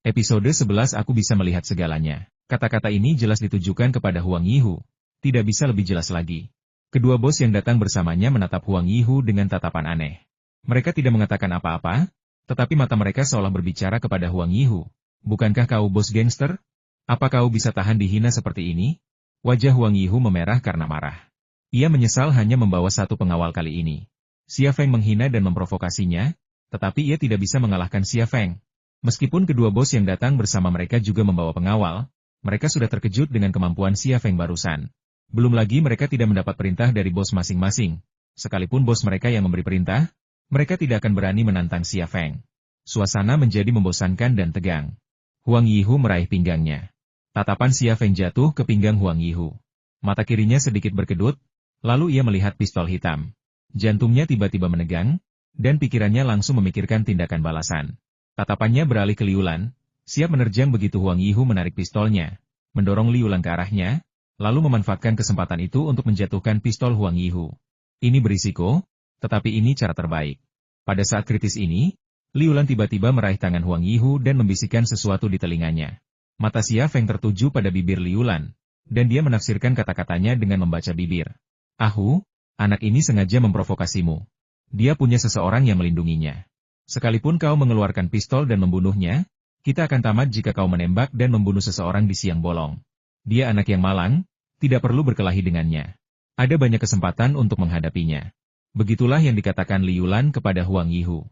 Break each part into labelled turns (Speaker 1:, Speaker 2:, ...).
Speaker 1: Episode 11 Aku bisa melihat segalanya. Kata-kata ini jelas ditujukan kepada Huang Yihu. Tidak bisa lebih jelas lagi. Kedua bos yang datang bersamanya menatap Huang Yihu dengan tatapan aneh. Mereka tidak mengatakan apa-apa, tetapi mata mereka seolah berbicara kepada Huang Yihu. Bukankah kau bos gangster? Apa kau bisa tahan dihina seperti ini? Wajah Huang Yihu memerah karena marah. Ia menyesal hanya membawa satu pengawal kali ini. Xia Feng menghina dan memprovokasinya, tetapi ia tidak bisa mengalahkan Xia Feng. Meskipun kedua bos yang datang bersama mereka juga membawa pengawal, mereka sudah terkejut dengan kemampuan Xia Feng barusan. Belum lagi mereka tidak mendapat perintah dari bos masing-masing. Sekalipun bos mereka yang memberi perintah, mereka tidak akan berani menantang Xia Feng. Suasana menjadi membosankan dan tegang. Huang Yihu meraih pinggangnya. Tatapan Xia Feng jatuh ke pinggang Huang Yihu. Mata kirinya sedikit berkedut, lalu ia melihat pistol hitam. Jantungnya tiba-tiba menegang, dan pikirannya langsung memikirkan tindakan balasan. Tatapannya beralih ke Liulan, siap menerjang begitu Huang Yihu menarik pistolnya, mendorong Liulan ke arahnya, lalu memanfaatkan kesempatan itu untuk menjatuhkan pistol Huang Yihu. Ini berisiko, tetapi ini cara terbaik. Pada saat kritis ini, Liulan tiba-tiba meraih tangan Huang Yihu dan membisikkan sesuatu di telinganya. Mata Xia Feng tertuju pada bibir Liulan, dan dia menafsirkan kata-katanya dengan membaca bibir. Ahu, anak ini sengaja memprovokasimu. Dia punya seseorang yang melindunginya. Sekalipun kau mengeluarkan pistol dan membunuhnya, kita akan tamat jika kau menembak dan membunuh seseorang di siang bolong. Dia anak yang malang, tidak perlu berkelahi dengannya. Ada banyak kesempatan untuk menghadapinya. Begitulah yang dikatakan Liulan kepada Huang Yihu.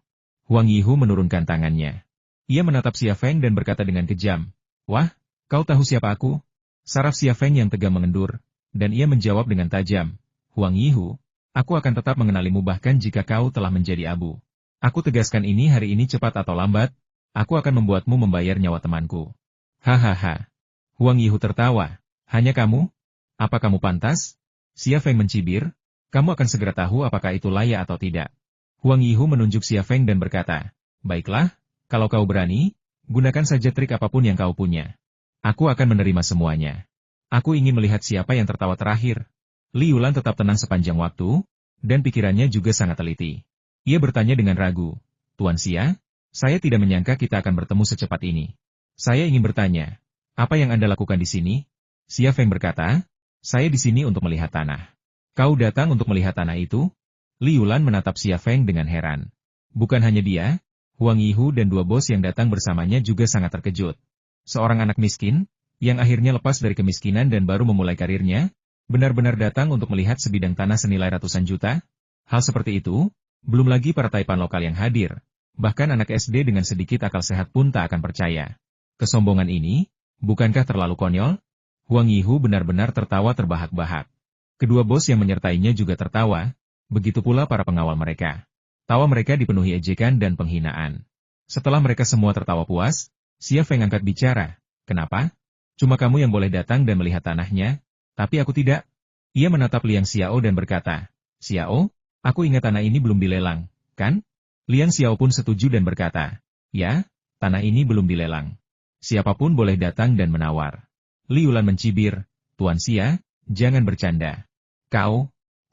Speaker 1: Huang Yihu menurunkan tangannya. Ia menatap Xia Feng dan berkata dengan kejam, "Wah, kau tahu siapa aku?" Saraf Xia Feng yang tegang mengendur, dan ia menjawab dengan tajam, "Huang Yihu, aku akan tetap mengenalimu bahkan jika kau telah menjadi abu. Aku tegaskan ini hari ini cepat atau lambat, aku akan membuatmu membayar nyawa temanku." Hahaha. Huang Yihu tertawa. "Hanya kamu? Apa kamu pantas?" Xia Feng mencibir, "Kamu akan segera tahu apakah itu layak atau tidak." Huang Yihu menunjuk Xia Feng dan berkata, "Baiklah, kalau kau berani, gunakan saja trik apapun yang kau punya. Aku akan menerima semuanya. Aku ingin melihat siapa yang tertawa terakhir." Liulan tetap tenang sepanjang waktu, dan pikirannya juga sangat teliti. Ia bertanya dengan ragu, "Tuan Xia, saya tidak menyangka kita akan bertemu secepat ini. Saya ingin bertanya, apa yang Anda lakukan di sini?" Xia Feng berkata, "Saya di sini untuk melihat tanah." "Kau datang untuk melihat tanah itu?" Liulan menatap Xia Feng dengan heran. Bukan hanya dia, Huang Yihu dan dua bos yang datang bersamanya juga sangat terkejut. Seorang anak miskin, yang akhirnya lepas dari kemiskinan dan baru memulai karirnya, benar-benar datang untuk melihat sebidang tanah senilai ratusan juta? Hal seperti itu, belum lagi para taipan lokal yang hadir. Bahkan anak SD dengan sedikit akal sehat pun tak akan percaya. Kesombongan ini, bukankah terlalu konyol? Huang Yihu benar-benar tertawa terbahak-bahak. Kedua bos yang menyertainya juga tertawa, begitu pula para pengawal mereka. Tawa mereka dipenuhi ejekan dan penghinaan. Setelah mereka semua tertawa puas, Xia Feng angkat bicara. "Kenapa? Cuma kamu yang boleh datang dan melihat tanahnya, tapi aku tidak." Ia menatap Liang Xiao dan berkata, "Xiao, aku ingat tanah ini belum dilelang, kan?" Liang Xiao pun setuju dan berkata, "Ya, tanah ini belum dilelang. Siapapun boleh datang dan menawar." Liulan mencibir, "Tuan Xia, jangan bercanda.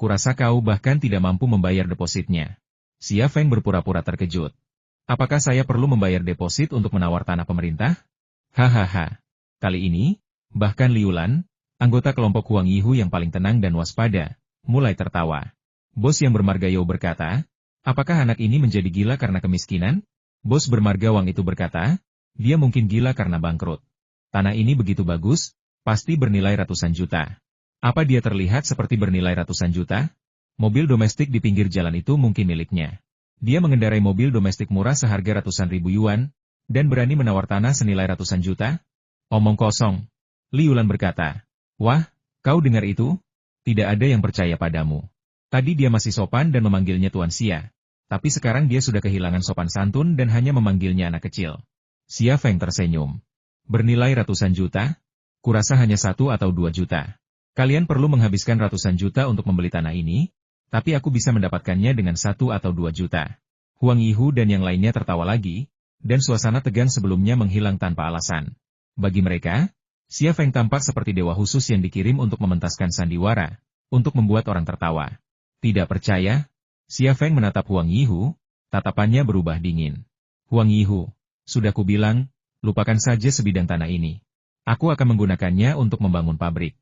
Speaker 1: Kurasa kau bahkan tidak mampu membayar depositnya." Xia Feng berpura-pura terkejut. "Apakah saya perlu membayar deposit untuk menawar tanah pemerintah?" Hahaha. Kali ini, bahkan Liulan, anggota kelompok Huang Yihu yang paling tenang dan waspada, mulai tertawa. Bos yang bermarga Yao berkata, "Apakah anak ini menjadi gila karena kemiskinan?" Bos bermarga Wang itu berkata, "Dia mungkin gila karena bangkrut. Tanah ini begitu bagus, pasti bernilai ratusan juta." Apa dia terlihat seperti bernilai ratusan juta? Mobil domestik di pinggir jalan itu mungkin miliknya. Dia mengendarai mobil domestik murah seharga ratusan ribu yuan, dan berani menawar tanah senilai ratusan juta? Omong kosong. Liulan berkata, "Wah, kau dengar itu? Tidak ada yang percaya padamu. Tadi dia masih sopan dan memanggilnya Tuan Xia. Tapi sekarang dia sudah kehilangan sopan santun dan hanya memanggilnya anak kecil." Xia Feng tersenyum. "Bernilai ratusan juta? Kurasa hanya 1 atau 2 juta. Kalian perlu menghabiskan ratusan juta untuk membeli tanah ini, tapi aku bisa mendapatkannya dengan 1 atau 2 juta. Huang Yihu dan yang lainnya tertawa lagi, dan suasana tegang sebelumnya menghilang tanpa alasan. Bagi mereka, Xia Feng tampak seperti dewa khusus yang dikirim untuk mementaskan sandiwara, untuk membuat orang tertawa. Tidak percaya? Xia Feng menatap Huang Yihu, tatapannya berubah dingin. "Huang Yihu, sudah kubilang, Lupakan saja sebidang tanah ini. Aku akan menggunakannya untuk membangun pabrik.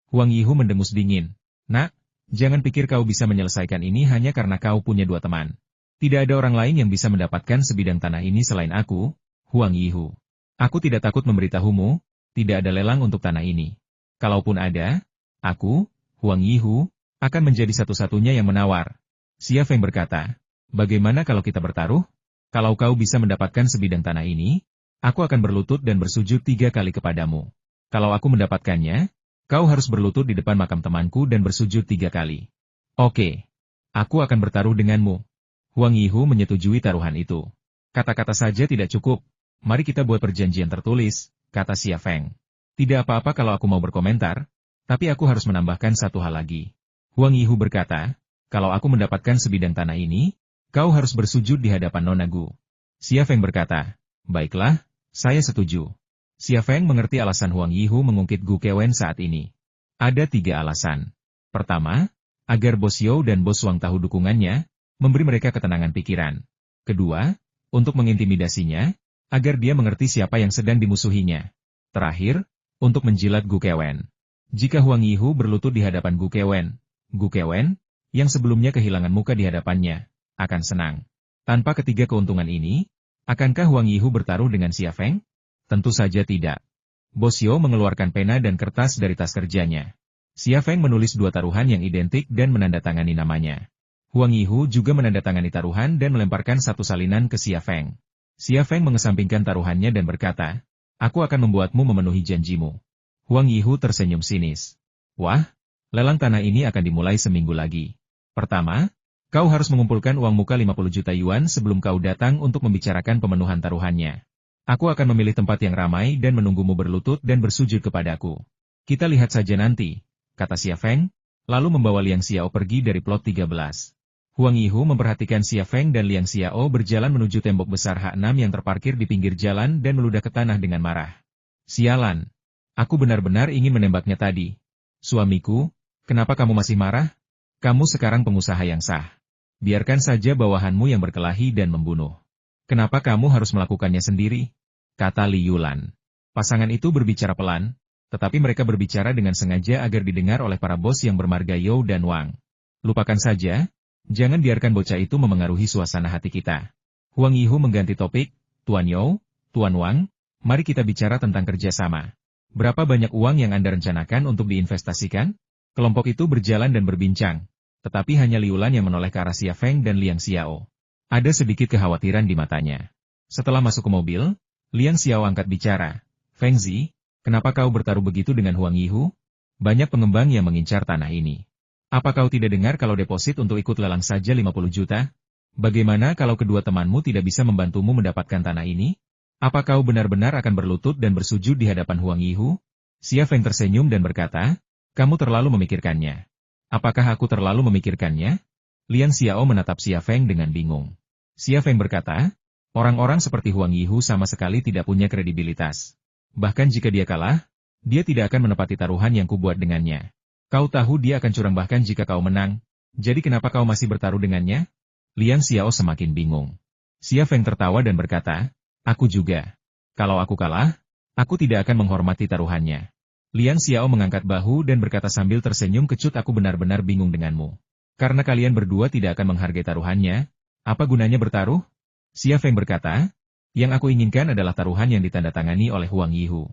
Speaker 1: Huang Yihu mendengus dingin. Nak, jangan pikir kau bisa menyelesaikan ini hanya karena kau punya dua teman. Tidak ada orang lain yang bisa mendapatkan sebidang tanah ini selain aku, Huang Yihu. Aku tidak takut memberitahumu, tidak ada lelang untuk tanah ini. Kalaupun ada, aku, Huang Yihu, akan menjadi satu-satunya yang menawar. Xia Feng berkata, bagaimana kalau kita bertaruh? Kalau kau bisa mendapatkan sebidang tanah ini, aku akan berlutut dan bersujud 3 kali kepadamu. Kalau aku mendapatkannya, kau harus berlutut di depan makam temanku dan bersujud 3 kali. Oke, aku akan bertaruh denganmu. Huang Yihu menyetujui taruhan itu. Kata-kata saja tidak cukup. Mari kita buat perjanjian tertulis, kata Xia Feng. Tidak apa-apa kalau aku mau berkomentar, tapi aku harus menambahkan satu hal lagi. Huang Yihu berkata, kalau aku mendapatkan sebidang tanah ini, kau harus bersujud di hadapan Nona Gu. Xia Feng berkata, baiklah, saya setuju. Xia Feng mengerti alasan Huang Yihu mengungkit Gu Kewen saat ini. Ada 3 alasan. Pertama, agar Bos You dan Bos Wang tahu dukungannya, memberi mereka ketenangan pikiran. Kedua, untuk mengintimidasinya, agar dia mengerti siapa yang sedang dimusuhinya. Terakhir, untuk menjilat Gu Kewen. Jika Huang Yihu berlutut di hadapan Gu Kewen, yang sebelumnya kehilangan muka di hadapannya, akan senang. Tanpa ketiga keuntungan ini, akankah Huang Yihu bertaruh dengan Xia Feng? Tentu saja tidak. Bos Yo mengeluarkan pena dan kertas dari tas kerjanya. Xia Feng menulis 2 taruhan yang identik dan menandatangani namanya. Huang Yihu juga menandatangani taruhan dan melemparkan 1 salinan ke Xia Feng. Xia Feng mengesampingkan taruhannya dan berkata, aku akan membuatmu memenuhi janjimu. Huang Yihu tersenyum sinis. Wah, lelang tanah ini akan dimulai seminggu lagi. Pertama, kau harus mengumpulkan uang muka 50 juta yuan sebelum kau datang untuk membicarakan pemenuhan taruhannya. Aku akan memilih tempat yang ramai dan menunggumu berlutut dan bersujud kepadaku. Kita lihat saja nanti, kata Xia Feng, lalu membawa Liang Xiao pergi dari plot 13. Huang Yihu memperhatikan Xia Feng dan Liang Xiao berjalan menuju tembok besar H6 yang terparkir di pinggir jalan dan meludah ke tanah dengan marah. Sialan, aku benar-benar ingin menembaknya tadi. Suamiku, kenapa kamu masih marah? Kamu sekarang pengusaha yang sah. Biarkan saja bawahanmu yang berkelahi dan membunuh. Kenapa kamu harus melakukannya sendiri? Kata Li Yulan. Pasangan itu berbicara pelan, tetapi mereka berbicara dengan sengaja agar didengar oleh para bos yang bermarga You dan Wang. Lupakan saja, jangan biarkan bocah itu memengaruhi suasana hati kita. Huang Yihu mengganti topik, Tuan You, Tuan Wang, mari kita bicara tentang kerjasama. Berapa banyak uang yang Anda rencanakan untuk diinvestasikan? Kelompok itu berjalan dan berbincang. Tetapi hanya Liulan yang menoleh ke arah Xia Feng dan Liang Xiao. Ada sedikit kekhawatiran di matanya. Setelah masuk ke mobil, Liang Xiao angkat bicara. Feng Zi, kenapa kau bertaruh begitu dengan Huang Yihu? Banyak pengembang yang mengincar tanah ini. Apa kau tidak dengar kalau deposit untuk ikut lelang saja 50 juta? Bagaimana kalau kedua temanmu tidak bisa membantumu mendapatkan tanah ini? Apa kau benar-benar akan berlutut dan bersujud di hadapan Huang Yihu? Xia Feng tersenyum dan berkata, kamu terlalu memikirkannya. Apakah aku terlalu memikirkannya? Liang Xiao menatap Xia Feng dengan bingung. Xia Feng berkata, orang-orang seperti Huang Yihu sama sekali tidak punya kredibilitas. Bahkan jika dia kalah, dia tidak akan menepati taruhan yang kubuat dengannya. Kau tahu dia akan curang bahkan jika kau menang, jadi kenapa kau masih bertaruh dengannya? Liang Xiao semakin bingung. Xia Feng tertawa dan berkata, aku juga. Kalau aku kalah, aku tidak akan menghormati taruhannya. Liang Xiao mengangkat bahu dan berkata sambil tersenyum kecut, aku benar-benar bingung denganmu. Karena kalian berdua tidak akan menghargai taruhannya, apa gunanya bertaruh? Xia Feng berkata, yang aku inginkan adalah taruhan yang ditandatangani oleh Huang Yihu.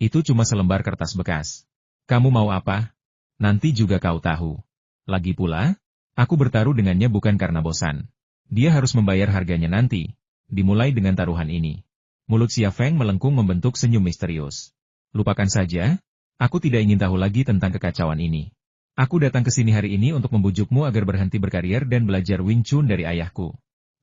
Speaker 1: Itu cuma selembar kertas bekas. Kamu mau apa? Nanti juga kau tahu. Lagi pula, aku bertaruh dengannya bukan karena bosan. Dia harus membayar harganya nanti, dimulai dengan taruhan ini. Mulut Xia Feng melengkung membentuk senyum misterius. Lupakan saja. Aku tidak ingin tahu lagi tentang kekacauan ini. Aku datang ke sini hari ini untuk membujukmu agar berhenti berkarier dan belajar Wing Chun dari ayahku.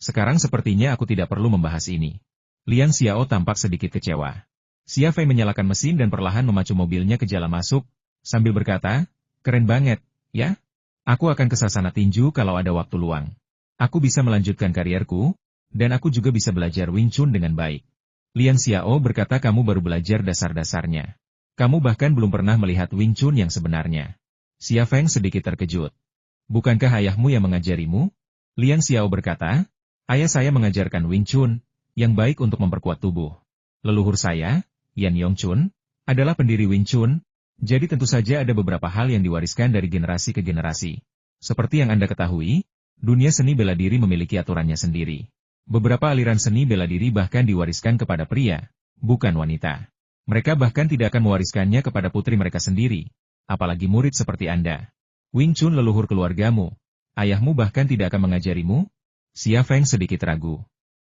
Speaker 1: Sekarang sepertinya aku tidak perlu membahas ini. Liang Xiao tampak sedikit kecewa. Xia Fei menyalakan mesin dan perlahan memacu mobilnya ke jalan masuk, sambil berkata, keren banget, ya? Aku akan ke Sasana Tinju kalau ada waktu luang. Aku bisa melanjutkan karierku, dan aku juga bisa belajar Wing Chun dengan baik. Liang Xiao berkata kamu baru belajar dasar-dasarnya. Kamu bahkan belum pernah melihat Wing Chun yang sebenarnya. Xia Feng sedikit terkejut. Bukankah ayahmu yang mengajarimu? Liang Xiao berkata, ayah saya mengajarkan Wing Chun, yang baik untuk memperkuat tubuh. Leluhur saya, Yan Yongchun, adalah pendiri Wing Chun, jadi tentu saja ada beberapa hal yang diwariskan dari generasi ke generasi. Seperti yang Anda ketahui, dunia seni bela diri memiliki aturannya sendiri. Beberapa aliran seni bela diri bahkan diwariskan kepada pria, bukan wanita. Mereka bahkan tidak akan mewariskannya kepada putri mereka sendiri, apalagi murid seperti Anda. Wing Chun leluhur keluargamu, ayahmu bahkan tidak akan mengajarimu? Xia Feng sedikit ragu.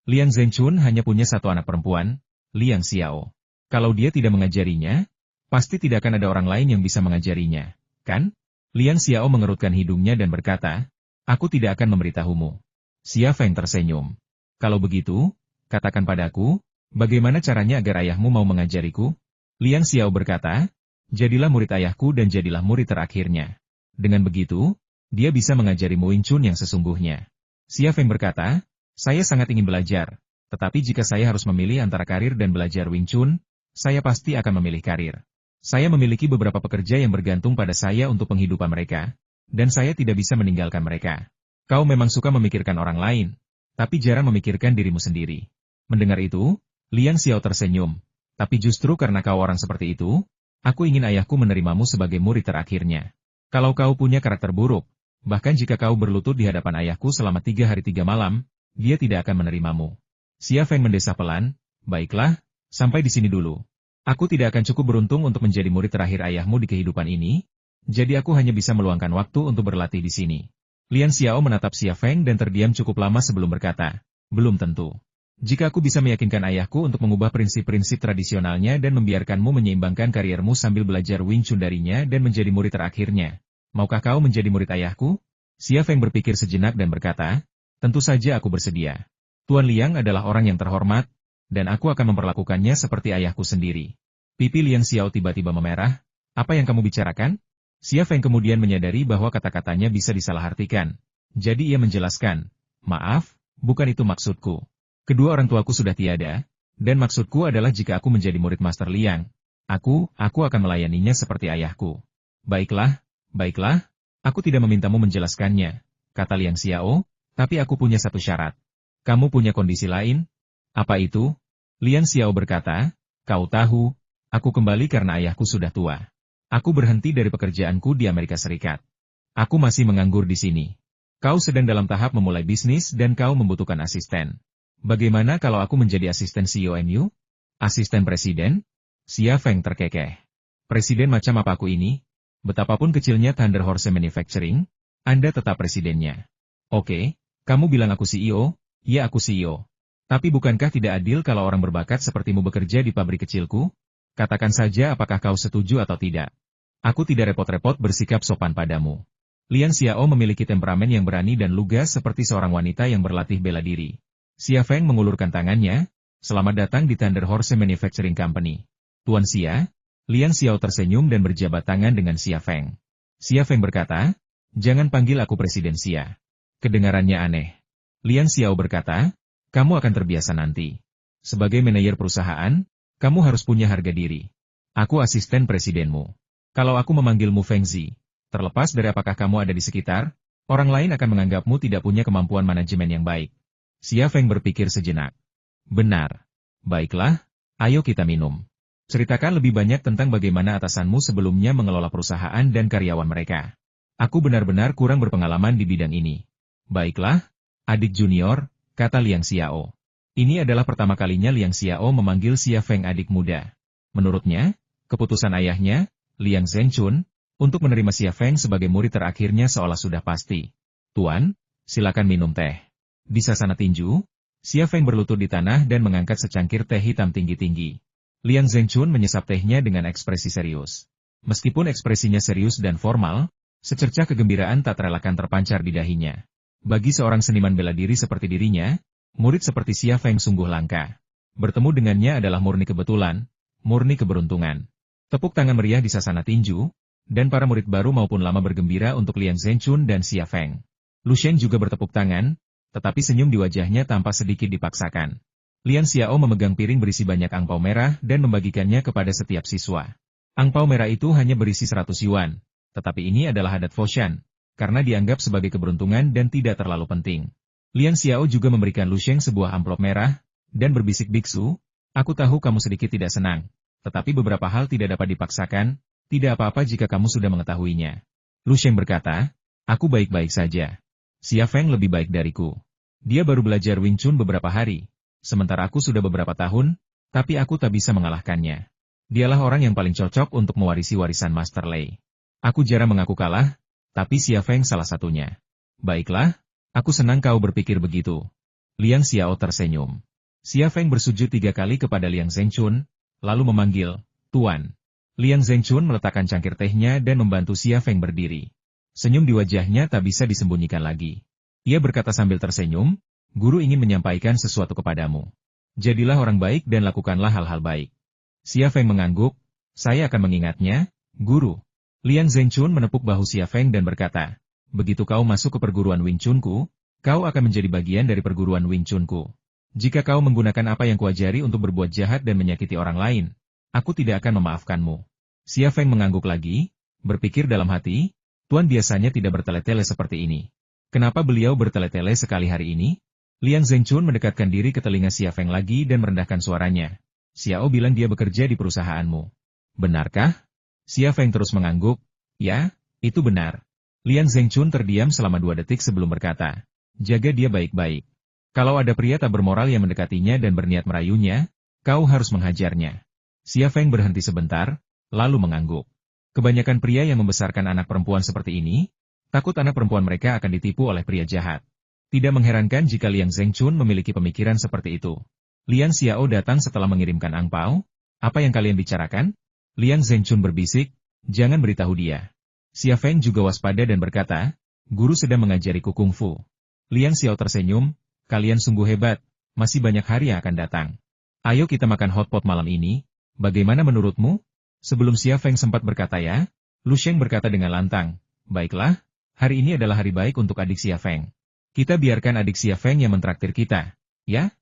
Speaker 1: Liang Zhenchun hanya punya satu anak perempuan, Liang Xiao. Kalau dia tidak mengajarinya, pasti tidak akan ada orang lain yang bisa mengajarinya, kan? Liang Xiao mengerutkan hidungnya dan berkata, aku tidak akan memberitahumu. Xia Feng tersenyum. Kalau begitu, katakan padaku, bagaimana caranya agar ayahmu mau mengajariku? Liang Xiao berkata, jadilah murid ayahku dan jadilah murid terakhirnya. Dengan begitu, dia bisa mengajarimu Wing Chun yang sesungguhnya. Xia Feng berkata, saya sangat ingin belajar, tetapi jika saya harus memilih antara karir dan belajar Wing Chun, saya pasti akan memilih karir. Saya memiliki beberapa pekerja yang bergantung pada saya untuk penghidupan mereka, dan saya tidak bisa meninggalkan mereka. Kau memang suka memikirkan orang lain, tapi jarang memikirkan dirimu sendiri. Mendengar itu, Liang Xiao tersenyum. Tapi justru karena kau orang seperti itu, aku ingin ayahku menerimamu sebagai murid terakhirnya. Kalau kau punya karakter buruk, bahkan jika kau berlutut di hadapan ayahku selama 3 hari 3 malam, dia tidak akan menerimamu. Xia Feng mendesah pelan, baiklah, sampai di sini dulu. Aku tidak akan cukup beruntung untuk menjadi murid terakhir ayahmu di kehidupan ini, jadi aku hanya bisa meluangkan waktu untuk berlatih di sini. Liang Xiao menatap Xia Feng dan terdiam cukup lama sebelum berkata, belum tentu. Jika aku bisa meyakinkan ayahku untuk mengubah prinsip-prinsip tradisionalnya dan membiarkanmu menyeimbangkan kariermu sambil belajar Wing Chun darinya dan menjadi murid terakhirnya, maukah kau menjadi murid ayahku? Xia Feng berpikir sejenak dan berkata, tentu saja aku bersedia. Tuan Liang adalah orang yang terhormat, dan aku akan memperlakukannya seperti ayahku sendiri. Pipi Liang Xiao tiba-tiba memerah, apa yang kamu bicarakan? Xia Feng kemudian menyadari bahwa kata-katanya bisa disalahartikan. Jadi ia menjelaskan, maaf, bukan itu maksudku. Kedua orang tuaku sudah tiada, dan maksudku adalah jika aku menjadi murid Master Liang, aku akan melayaninya seperti ayahku. Baiklah, aku tidak memintamu menjelaskannya, kata Liang Xiao, tapi aku punya satu syarat. Kamu punya kondisi lain? Apa itu? Liang Xiao berkata, kau tahu, aku kembali karena ayahku sudah tua. Aku berhenti dari pekerjaanku di Amerika Serikat. Aku masih menganggur di sini. Kau sedang dalam tahap memulai bisnis dan kau membutuhkan asisten. Bagaimana kalau aku menjadi asisten CEO NU? Asisten presiden? Xia Feng terkekeh. Presiden macam apa aku ini? Betapapun kecilnya Thunder Horse Manufacturing, Anda tetap presidennya. Oke, kamu bilang aku CEO, ya aku CEO. Tapi bukankah tidak adil kalau orang berbakat sepertimu bekerja di pabrik kecilku? Katakan saja apakah kau setuju atau tidak. Aku tidak repot-repot bersikap sopan padamu. Liang Xiao memiliki temperamen yang berani dan lugas seperti seorang wanita yang berlatih bela diri. Xia Feng mengulurkan tangannya, selamat datang di Thunder Horse Manufacturing Company. Tuan Xia, Liang Xiao tersenyum dan berjabat tangan dengan Xia Feng. Xia Feng berkata, jangan panggil aku Presiden Xia. Kedengarannya aneh. Liang Xiao berkata, kamu akan terbiasa nanti. Sebagai manajer perusahaan, kamu harus punya harga diri. Aku asisten presidenmu. Kalau aku memanggilmu Feng Zi, terlepas dari apakah kamu ada di sekitar, orang lain akan menganggapmu tidak punya kemampuan manajemen yang baik. Xia Feng berpikir sejenak. Benar. Baiklah, ayo kita minum. Ceritakan lebih banyak tentang bagaimana atasanmu sebelumnya mengelola perusahaan dan karyawan mereka. Aku benar-benar kurang berpengalaman di bidang ini. Baiklah, adik junior, kata Liang Xiao. Ini adalah pertama kalinya Liang Xiao memanggil Xia Feng adik muda. Menurutnya, keputusan ayahnya, Liang Zhenchun, untuk menerima Xia Feng sebagai murid terakhirnya seolah sudah pasti. Tuan, silakan minum teh. Di sasana tinju, Xia Feng berlutut di tanah dan mengangkat secangkir teh hitam tinggi-tinggi. Liang Zhenchun menyesap tehnya dengan ekspresi serius. Meskipun ekspresinya serius dan formal, secercah kegembiraan tak terelakkan terpancar di dahinya. Bagi seorang seniman bela diri seperti dirinya, murid seperti Xia Feng sungguh langka. Bertemu dengannya adalah murni kebetulan, murni keberuntungan. Tepuk tangan meriah di sasana tinju, dan para murid baru maupun lama bergembira untuk Liang Zhenchun dan Xia Feng. Lu Sheng juga bertepuk tangan, tetapi senyum di wajahnya tanpa sedikit dipaksakan. Liang Xiao memegang piring berisi banyak angpau merah dan membagikannya kepada setiap siswa. Angpau merah itu hanya berisi 100 yuan, tetapi ini adalah adat Foshan, karena dianggap sebagai keberuntungan dan tidak terlalu penting. Liang Xiao juga memberikan Lu Sheng sebuah amplop merah, dan berbisik biksu, Aku tahu kamu sedikit tidak senang, tetapi beberapa hal tidak dapat dipaksakan, tidak apa-apa jika kamu sudah mengetahuinya. Lu Sheng berkata, aku baik-baik saja. Xia Feng lebih baik dariku. Dia baru belajar Wing Chun beberapa hari, sementara aku sudah beberapa tahun, tapi aku tak bisa mengalahkannya. Dialah orang yang paling cocok untuk mewarisi warisan Master Lei. Aku jarang mengaku kalah, tapi Xia Feng salah satunya. Baiklah, aku senang kau berpikir begitu. Liang Xiao tersenyum. Xia Feng bersujud 3 kali kepada Liang Zhengchun, lalu memanggil, Tuan. Liang Zhengchun meletakkan cangkir tehnya dan membantu Xia Feng berdiri. Senyum di wajahnya tak bisa disembunyikan lagi. Ia berkata sambil tersenyum, guru ingin menyampaikan sesuatu kepadamu. Jadilah orang baik dan lakukanlah hal-hal baik. Xia Feng mengangguk, saya akan mengingatnya, guru. Liang Zhengchun menepuk bahu Xia Feng dan berkata, begitu kau masuk ke perguruan Wing Chunku, kau akan menjadi bagian dari perguruan Wing Chunku. Jika kau menggunakan apa yang kuajari untuk berbuat jahat dan menyakiti orang lain, aku tidak akan memaafkanmu. Xia Feng mengangguk lagi, berpikir dalam hati, Tuan biasanya tidak bertele-tele seperti ini. Kenapa beliau bertele-tele sekali hari ini? Liang Zhengchun mendekatkan diri ke telinga Xia Feng lagi dan merendahkan suaranya. Xiao bilang dia bekerja di perusahaanmu. Benarkah? Xia Feng terus mengangguk. Ya, itu benar. Liang Zhengchun terdiam selama 2 detik sebelum berkata, jaga dia baik-baik. Kalau ada pria tak bermoral yang mendekatinya dan berniat merayunya, kau harus menghajarnya. Xia Feng berhenti sebentar, lalu mengangguk. Kebanyakan pria yang membesarkan anak perempuan seperti ini, takut anak perempuan mereka akan ditipu oleh pria jahat. Tidak mengherankan jika Liang Zhengchun memiliki pemikiran seperti itu. Liang Xiao datang setelah mengirimkan angpau. Apa yang kalian bicarakan? Liang Zhengchun berbisik, jangan beritahu dia. Xia Feng juga waspada dan berkata, guru sedang mengajariku kungfu. Liang Xiao tersenyum, kalian sungguh hebat, masih banyak hari yang akan datang. Ayo kita makan hotpot malam ini, bagaimana menurutmu? Sebelum Xia Feng sempat berkata ya, Lu Sheng berkata dengan lantang, baiklah, hari ini adalah hari baik untuk adik Xia Feng. Kita biarkan adik Xia Feng yang mentraktir kita, ya?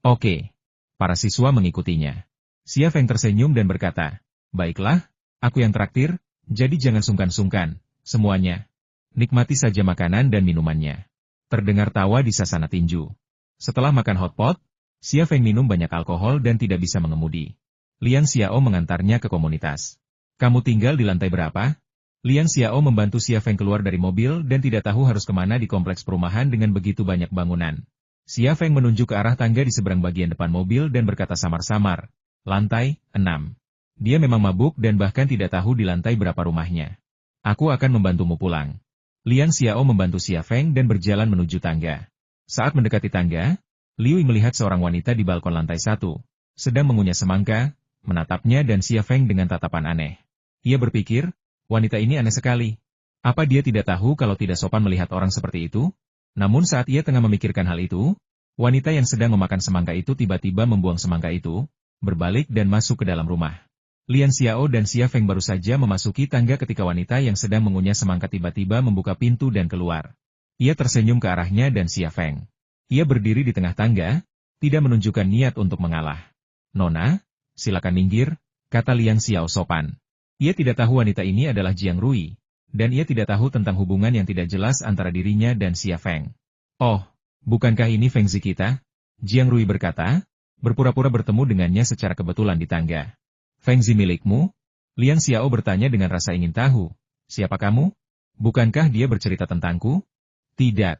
Speaker 1: Oke. Para siswa mengikutinya. Xia Feng tersenyum dan berkata, baiklah, aku yang traktir, jadi jangan sungkan-sungkan, semuanya. Nikmati saja makanan dan minumannya. Terdengar tawa di sasana tinju. Setelah makan hotpot, Xia Feng minum banyak alkohol dan tidak bisa mengemudi. Liang Xiao mengantarnya ke komunitas. Kamu tinggal di lantai berapa? Liang Xiao membantu Xia Feng keluar dari mobil dan tidak tahu harus kemana di kompleks perumahan dengan begitu banyak bangunan. Xia Feng menunjuk ke arah tangga di seberang bagian depan mobil dan berkata samar-samar, lantai 6. Dia memang mabuk dan bahkan tidak tahu di lantai berapa rumahnya. Aku akan membantumu pulang. Liang Xiao membantu Xia Feng dan berjalan menuju tangga. Saat mendekati tangga, Liu melihat seorang wanita di balkon lantai 1, sedang mengunyah semangka, menatapnya dan Xia Feng dengan tatapan aneh. Ia berpikir, wanita ini aneh sekali. Apa dia tidak tahu kalau tidak sopan melihat orang seperti itu? Namun saat ia tengah memikirkan hal itu, wanita yang sedang memakan semangka itu tiba-tiba membuang semangka itu, berbalik dan masuk ke dalam rumah. Liang Xiao dan Xia Feng baru saja memasuki tangga ketika wanita yang sedang mengunyah semangka tiba-tiba membuka pintu dan keluar. Ia tersenyum ke arahnya dan Xia Feng. Ia berdiri di tengah tangga, tidak menunjukkan niat untuk mengalah. Nona, silakan minggir, kata Liang Xiao sopan. Ia tidak tahu wanita ini adalah Jiang Rui, dan ia tidak tahu tentang hubungan yang tidak jelas antara dirinya dan Xia Feng. Oh, bukankah ini Fengzi kita? Jiang Rui berkata, berpura-pura bertemu dengannya secara kebetulan di tangga. Fengzi milikmu? Liang Xiao bertanya dengan rasa ingin tahu. Siapa kamu? Bukankah dia bercerita tentangku? Tidak,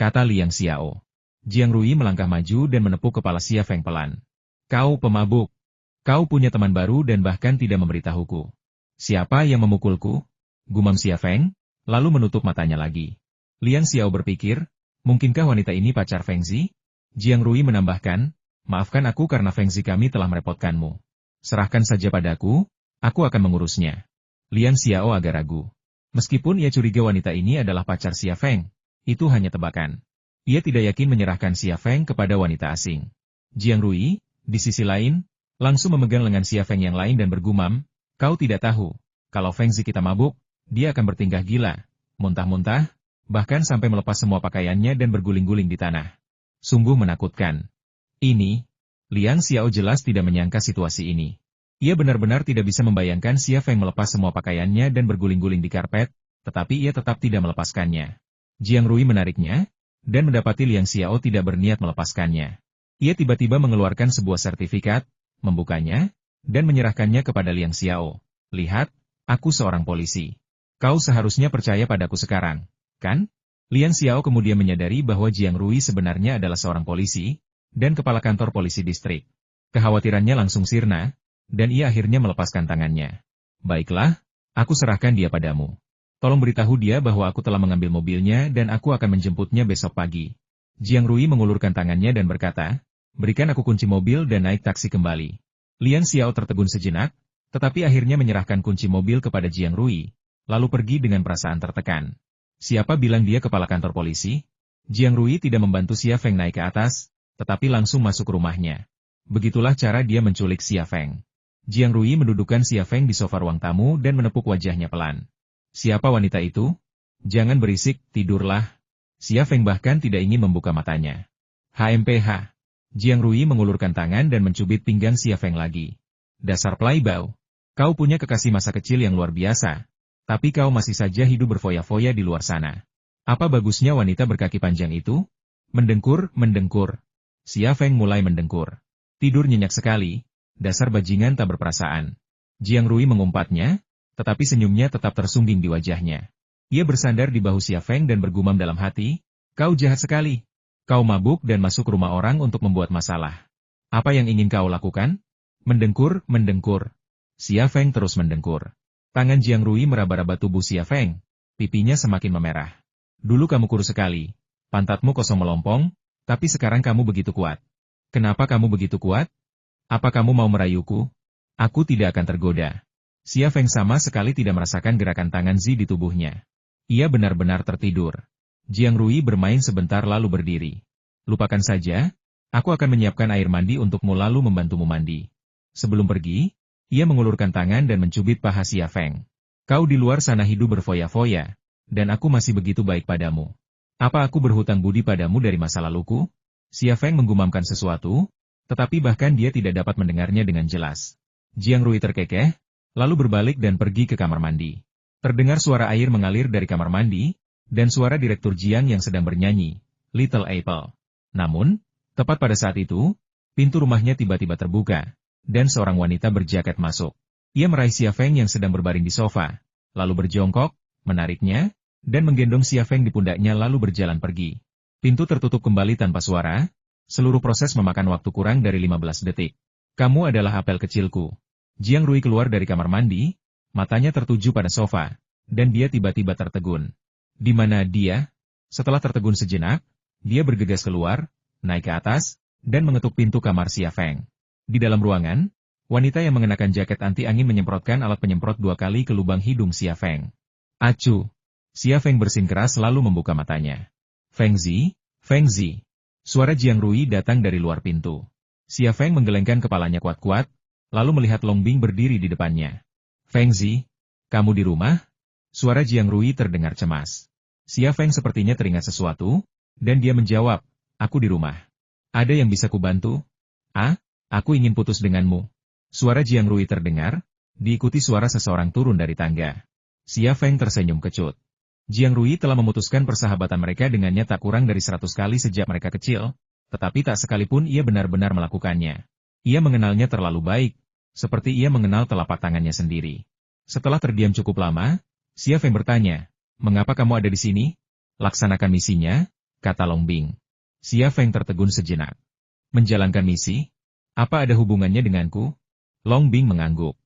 Speaker 1: kata Liang Xiao. Jiang Rui melangkah maju dan menepuk kepala Xia Feng pelan. Kau pemabuk. Kau punya teman baru dan bahkan tidak memberitahuku. Siapa yang memukulku? Gumam Xia Feng, lalu menutup matanya lagi. Liang Xiao berpikir, mungkinkah wanita ini pacar Fengzi? Jiang Rui menambahkan, maafkan aku karena Fengzi kami telah merepotkanmu. Serahkan saja padaku, aku akan mengurusnya. Liang Xiao agak ragu. Meskipun ia curiga wanita ini adalah pacar Xia Feng, itu hanya tebakan. Ia tidak yakin menyerahkan Xia Feng kepada wanita asing. Jiang Rui, di sisi lain, langsung memegang lengan Xia Feng yang lain dan bergumam, kau tidak tahu, kalau Fengzi kita mabuk, dia akan bertingkah gila, muntah-muntah, bahkan sampai melepas semua pakaiannya dan berguling-guling di tanah. Sungguh menakutkan. Ini, Liang Xiao jelas tidak menyangka situasi ini. Ia benar-benar tidak bisa membayangkan Xia Feng melepas semua pakaiannya dan berguling-guling di karpet, tetapi ia tetap tidak melepaskannya. Jiang Rui menariknya, dan mendapati Liang Xiao tidak berniat melepaskannya. Ia tiba-tiba mengeluarkan sebuah sertifikat, membukanya, dan menyerahkannya kepada Liang Xiao. Lihat, aku seorang polisi. Kau seharusnya percaya padaku sekarang, kan? Liang Xiao kemudian menyadari bahwa Jiang Rui sebenarnya adalah seorang polisi, dan kepala kantor polisi distrik. Kekhawatirannya langsung sirna, dan ia akhirnya melepaskan tangannya. Baiklah, aku serahkan dia padamu. Tolong beritahu dia bahwa aku telah mengambil mobilnya dan aku akan menjemputnya besok pagi. Jiang Rui mengulurkan tangannya dan berkata, berikan aku kunci mobil dan naik taksi kembali. Liang Xiao tertegun sejenak, tetapi akhirnya menyerahkan kunci mobil kepada Jiang Rui, lalu pergi dengan perasaan tertekan. Siapa bilang dia kepala kantor polisi? Jiang Rui tidak membantu Xia Feng naik ke atas, tetapi langsung masuk ke rumahnya. Begitulah cara dia menculik Xia Feng. Jiang Rui mendudukkan Xia Feng di sofa ruang tamu dan menepuk wajahnya pelan. Siapa wanita itu? Jangan berisik, tidurlah. Xia Feng bahkan tidak ingin membuka matanya. HMPH. Jiang Rui mengulurkan tangan dan mencubit pinggang Xia Feng lagi. Dasar playboy. Kau punya kekasih masa kecil yang luar biasa. Tapi kau masih saja hidup berfoya-foya di luar sana. Apa bagusnya wanita berkaki panjang itu? Mendengkur, mendengkur. Xia Feng mulai mendengkur. Tidur nyenyak sekali. Dasar bajingan tak berperasaan. Jiang Rui mengumpatnya, tetapi senyumnya tetap tersungging di wajahnya. Ia bersandar di bahu Xia Feng dan bergumam dalam hati, kau jahat sekali. Kau mabuk dan masuk rumah orang untuk membuat masalah. Apa yang ingin kau lakukan? Mendengkur, mendengkur. Xia Feng terus mendengkur. Tangan Jiang Rui meraba-raba tubuh Xia Feng. Pipinya semakin memerah. Dulu kamu kurus sekali. Pantatmu kosong melompong, tapi sekarang kamu begitu kuat. Kenapa kamu begitu kuat? Apa kamu mau merayuku? Aku tidak akan tergoda. Xia Feng sama sekali tidak merasakan gerakan tangan Zi di tubuhnya. Ia benar-benar tertidur. Jiang Rui bermain sebentar lalu berdiri. Lupakan saja, aku akan menyiapkan air mandi untukmu lalu membantumu mandi. Sebelum pergi, ia mengulurkan tangan dan mencubit paha Xia Feng. Kau di luar sana hidup berfoya-foya, dan aku masih begitu baik padamu. Apa aku berhutang budi padamu dari masa laluku? Xia Feng menggumamkan sesuatu, tetapi bahkan dia tidak dapat mendengarnya dengan jelas. Jiang Rui terkekeh, lalu berbalik dan pergi ke kamar mandi. Terdengar suara air mengalir dari kamar mandi, dan suara Direktur Jiang yang sedang bernyanyi, Little Apple. Namun, tepat pada saat itu, pintu rumahnya tiba-tiba terbuka, dan seorang wanita berjaket masuk. Ia meraih Xia Feng yang sedang berbaring di sofa, lalu berjongkok, menariknya, dan menggendong Xia Feng di pundaknya lalu berjalan pergi. Pintu tertutup kembali tanpa suara, seluruh proses memakan waktu kurang dari 15 detik. Kamu adalah apel kecilku. Jiang Rui keluar dari kamar mandi, matanya tertuju pada sofa, dan dia tiba-tiba tertegun. Di mana dia? Setelah tertegun sejenak, dia bergegas keluar, naik ke atas, dan mengetuk pintu kamar Xia Feng. Di dalam ruangan, wanita yang mengenakan jaket anti-angin menyemprotkan alat penyemprot 2 kali ke lubang hidung Xia Feng. Acu! Xia Feng bersin keras lalu membuka matanya. Feng Zi, Feng Zi. Suara Jiang Rui datang dari luar pintu. Xia Feng menggelengkan kepalanya kuat-kuat, lalu melihat Long Bing berdiri di depannya. Feng Zi, kamu di rumah? Suara Jiang Rui terdengar cemas. Xia Feng sepertinya teringat sesuatu, dan dia menjawab, aku di rumah. Ada yang bisa kubantu? Aku ingin putus denganmu. Suara Jiang Rui terdengar, diikuti suara seseorang turun dari tangga. Xia Feng tersenyum kecut. Jiang Rui telah memutuskan persahabatan mereka dengannya tak kurang dari 100 kali sejak mereka kecil, tetapi tak sekalipun ia benar-benar melakukannya. Ia mengenalnya terlalu baik, seperti ia mengenal telapak tangannya sendiri. Setelah terdiam cukup lama, Xia Feng bertanya, mengapa kamu ada di sini? Laksanakan misinya, kata Long Bing. Xia Feng tertegun sejenak. Menjalankan misi? Apa ada hubungannya denganku? Long Bing mengangguk.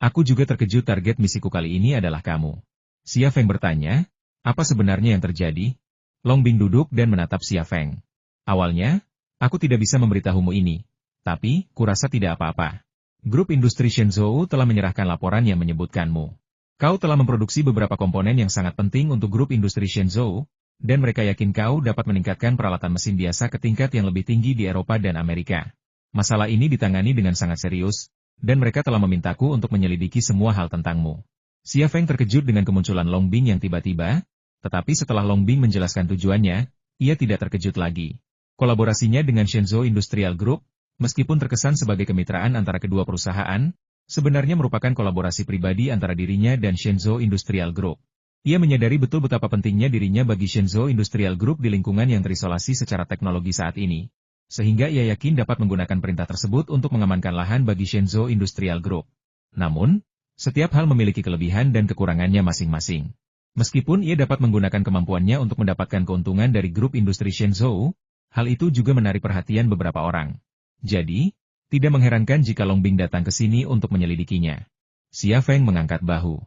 Speaker 1: Aku juga terkejut target misiku kali ini adalah kamu. Xia Feng bertanya, apa sebenarnya yang terjadi? Long Bing duduk dan menatap Xia Feng. Awalnya, aku tidak bisa memberitahumu ini, tapi, kurasa tidak apa-apa. Grup industri Shenzhou telah menyerahkan laporan yang menyebutkanmu. Kau telah memproduksi beberapa komponen yang sangat penting untuk grup industri Shenzhou, dan mereka yakin kau dapat meningkatkan peralatan mesin biasa ke tingkat yang lebih tinggi di Eropa dan Amerika. Masalah ini ditangani dengan sangat serius, dan mereka telah memintaku untuk menyelidiki semua hal tentangmu. Xia Feng terkejut dengan kemunculan Long Bing yang tiba-tiba, tetapi setelah Long Bing menjelaskan tujuannya, ia tidak terkejut lagi. Kolaborasinya dengan Shenzhou Industrial Group, meskipun terkesan sebagai kemitraan antara kedua perusahaan, sebenarnya merupakan kolaborasi pribadi antara dirinya dan Shenzhou Industrial Group. Ia menyadari betul betapa pentingnya dirinya bagi Shenzhou Industrial Group di lingkungan yang terisolasi secara teknologi saat ini. sehingga ia yakin dapat menggunakan perintah tersebut untuk mengamankan lahan bagi Shenzhou Industrial Group. Namun, setiap hal memiliki kelebihan dan kekurangannya masing-masing. Meskipun ia dapat menggunakan kemampuannya untuk mendapatkan keuntungan dari grup industri Shenzhou, hal itu juga menarik perhatian beberapa orang. Jadi, tidak mengherankan jika Long Bing datang ke sini untuk menyelidikinya. Xia Feng mengangkat bahu.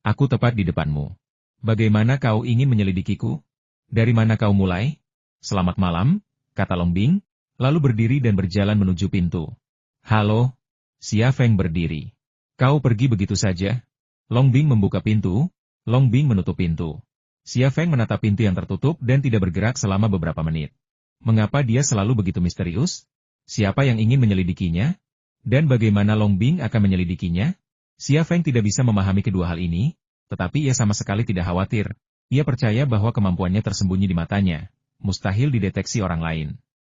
Speaker 1: Aku tepat di depanmu. Bagaimana kau ingin menyelidikiku? Dari mana kau mulai? Selamat malam, kata Long Bing, lalu berdiri dan berjalan menuju pintu. Halo? Xia Feng berdiri. Kau pergi begitu saja? Long Bing membuka pintu, Long Bing menutup pintu. Xia Feng menatap pintu yang tertutup dan tidak bergerak selama beberapa menit. Mengapa dia selalu begitu misterius? Siapa yang ingin menyelidikinya? Dan bagaimana Long Bing akan menyelidikinya? Xia Feng tidak bisa memahami kedua hal ini, tetapi ia sama sekali tidak khawatir. Ia percaya bahwa kemampuannya tersembunyi di matanya, mustahil dideteksi orang lain.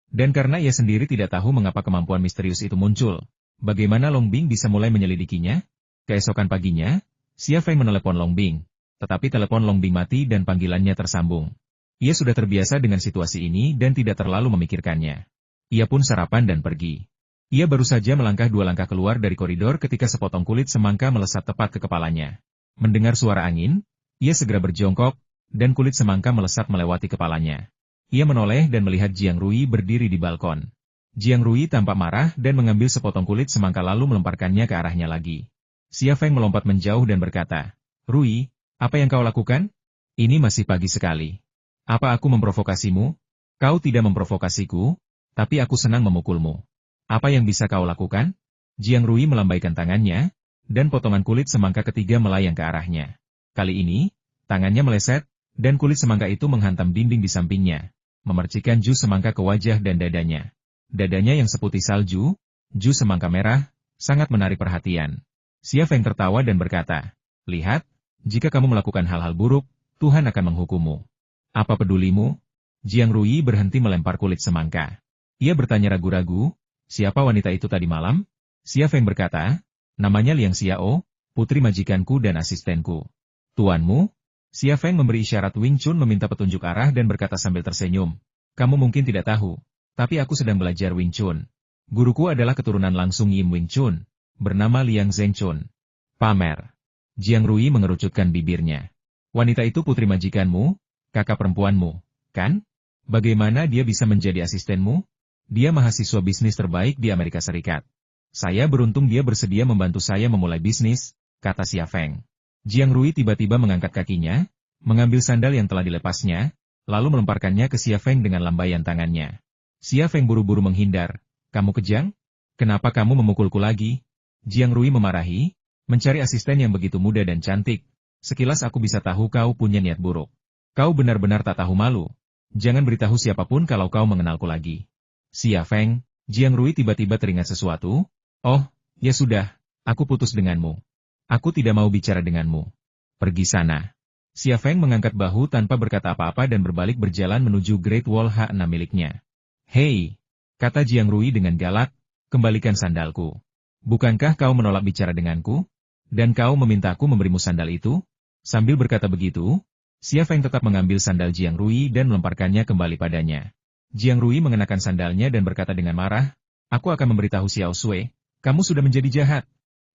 Speaker 1: Dan karena ia sendiri tidak tahu mengapa kemampuan misterius itu muncul, bagaimana Long Bing bisa mulai menyelidikinya? Keesokan paginya, Xia Feng menelepon Long Bing, tetapi telepon Long Bing mati dan panggilannya tersambung. Ia sudah terbiasa dengan situasi ini dan tidak terlalu memikirkannya. Ia pun sarapan dan pergi. Ia baru saja melangkah 2 langkah keluar dari koridor ketika sepotong kulit semangka melesat tepat ke kepalanya. Mendengar suara angin, ia segera berjongkok, dan kulit semangka melesat melewati kepalanya. Ia menoleh dan melihat Jiang Rui berdiri di balkon. Jiang Rui tampak marah dan mengambil sepotong kulit semangka lalu melemparkannya ke arahnya lagi. Xia Feng melompat menjauh dan berkata, Rui, apa yang kau lakukan? Ini masih pagi sekali. Apa aku memprovokasimu? Kau tidak memprovokasiku, tapi aku senang memukulmu. Apa yang bisa kau lakukan? Jiang Rui melambaikan tangannya, dan potongan kulit semangka ketiga melayang ke arahnya. Kali ini, tangannya meleset, dan kulit semangka itu menghantam dinding di sampingnya, memercikan jus semangka ke wajah dan dadanya. Dadanya yang seputih salju, jus semangka merah, sangat menarik perhatian. Xia Feng tertawa dan berkata, lihat, jika kamu melakukan hal-hal buruk, Tuhan akan menghukummu. Apa pedulimu? Jiang Rui berhenti melempar kulit semangka. Ia bertanya ragu-ragu, siapa wanita itu tadi malam? Xia Feng berkata, namanya Liang Xiao, putri majikanku dan asistenku. Tuanmu? Xia Feng memberi isyarat Wing Chun meminta petunjuk arah dan berkata sambil tersenyum. Kamu mungkin tidak tahu, tapi aku sedang belajar Wing Chun. Guruku adalah keturunan langsung Yim Wing Chun, bernama Liang Zhengchun. Pamer. Jiang Rui mengerucutkan bibirnya. Wanita itu putri majikanmu, kakak perempuanmu, kan? Bagaimana dia bisa menjadi asistenmu? Dia mahasiswa bisnis terbaik di Amerika Serikat. Saya beruntung dia bersedia membantu saya memulai bisnis, kata Xia Feng. Jiang Rui tiba-tiba mengangkat kakinya, mengambil sandal yang telah dilepasnya, lalu melemparkannya ke Xia Feng dengan lambaian tangannya. Xia Feng buru-buru menghindar. Kamu kejang? Kenapa kamu memukulku lagi? Jiang Rui memarahi, mencari asisten yang begitu muda dan cantik. Sekilas aku bisa tahu kau punya niat buruk. Kau benar-benar tak tahu malu. Jangan beritahu siapapun kalau kau mengenalku lagi. Xia Feng, Jiang Rui tiba-tiba teringat sesuatu. Oh, ya sudah, aku putus denganmu. Aku tidak mau bicara denganmu. Pergi sana. Xia Feng mengangkat bahu tanpa berkata apa-apa dan berbalik berjalan menuju Great Wall H6 miliknya. Hei, kata Jiang Rui dengan galak, kembalikan sandalku. Bukankah kau menolak bicara denganku? Dan kau memintaku memberimu sandal itu? Sambil berkata begitu, Xia Feng tetap mengambil sandal Jiang Rui dan melemparkannya kembali padanya. Jiang Rui mengenakan sandalnya dan berkata dengan marah, aku akan memberitahu Xiao Sui. Kamu sudah menjadi jahat.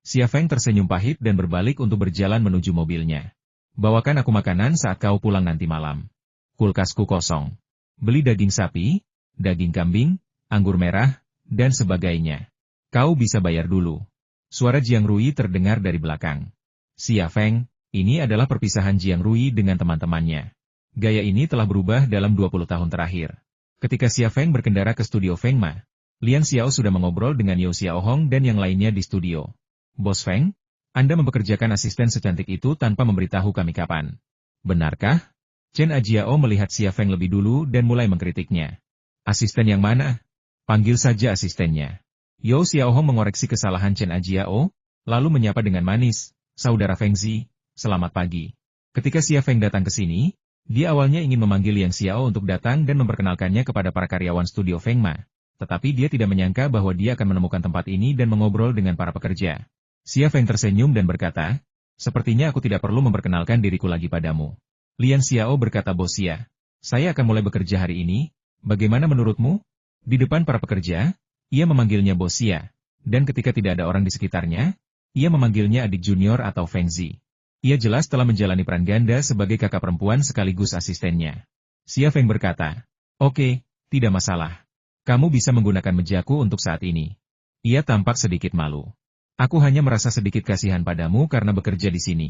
Speaker 1: Xia Feng tersenyum pahit dan berbalik untuk berjalan menuju mobilnya. Bawakan aku makanan saat kau pulang nanti malam. Kulkasku kosong. Beli daging sapi, daging kambing, anggur merah, dan sebagainya. Kau bisa bayar dulu. Suara Jiang Rui terdengar dari belakang. Xia Feng, ini adalah perpisahan Jiang Rui dengan teman-temannya. Gaya ini telah berubah dalam 20 tahun terakhir. Ketika Xia Feng berkendara ke studio Feng Ma, Liang Xiao sudah mengobrol dengan Yao Xiaohong dan yang lainnya di studio. Bos Feng, Anda mempekerjakan asisten secantik itu tanpa memberitahu kami kapan. Benarkah? Chen Ajiao melihat Xia Feng lebih dulu dan mulai mengkritiknya. Asisten yang mana? Panggil saja asistennya. Yao Xiaohong mengoreksi kesalahan Chen Ajiao, lalu menyapa dengan manis, Saudara Feng Zi, selamat pagi. Ketika Xia Feng datang ke sini, dia awalnya ingin memanggil Liang Xiao untuk datang dan memperkenalkannya kepada para karyawan studio Feng Ma. Tetapi dia tidak menyangka bahwa dia akan menemukan tempat ini dan mengobrol dengan para pekerja. Xia Feng tersenyum dan berkata, sepertinya aku tidak perlu memperkenalkan diriku lagi padamu. Liang Xiao berkata, Bos Xia, saya akan mulai bekerja hari ini, bagaimana menurutmu? Di depan para pekerja, ia memanggilnya Bos Xia. Dan ketika tidak ada orang di sekitarnya, ia memanggilnya adik junior atau Feng Zi. Ia jelas telah menjalani peran ganda sebagai kakak perempuan sekaligus asistennya. Xia Feng berkata, "Oke, tidak masalah. Kamu bisa menggunakan mejaku untuk saat ini." Ia tampak sedikit malu. "Aku hanya merasa sedikit kasihan padamu karena bekerja di sini.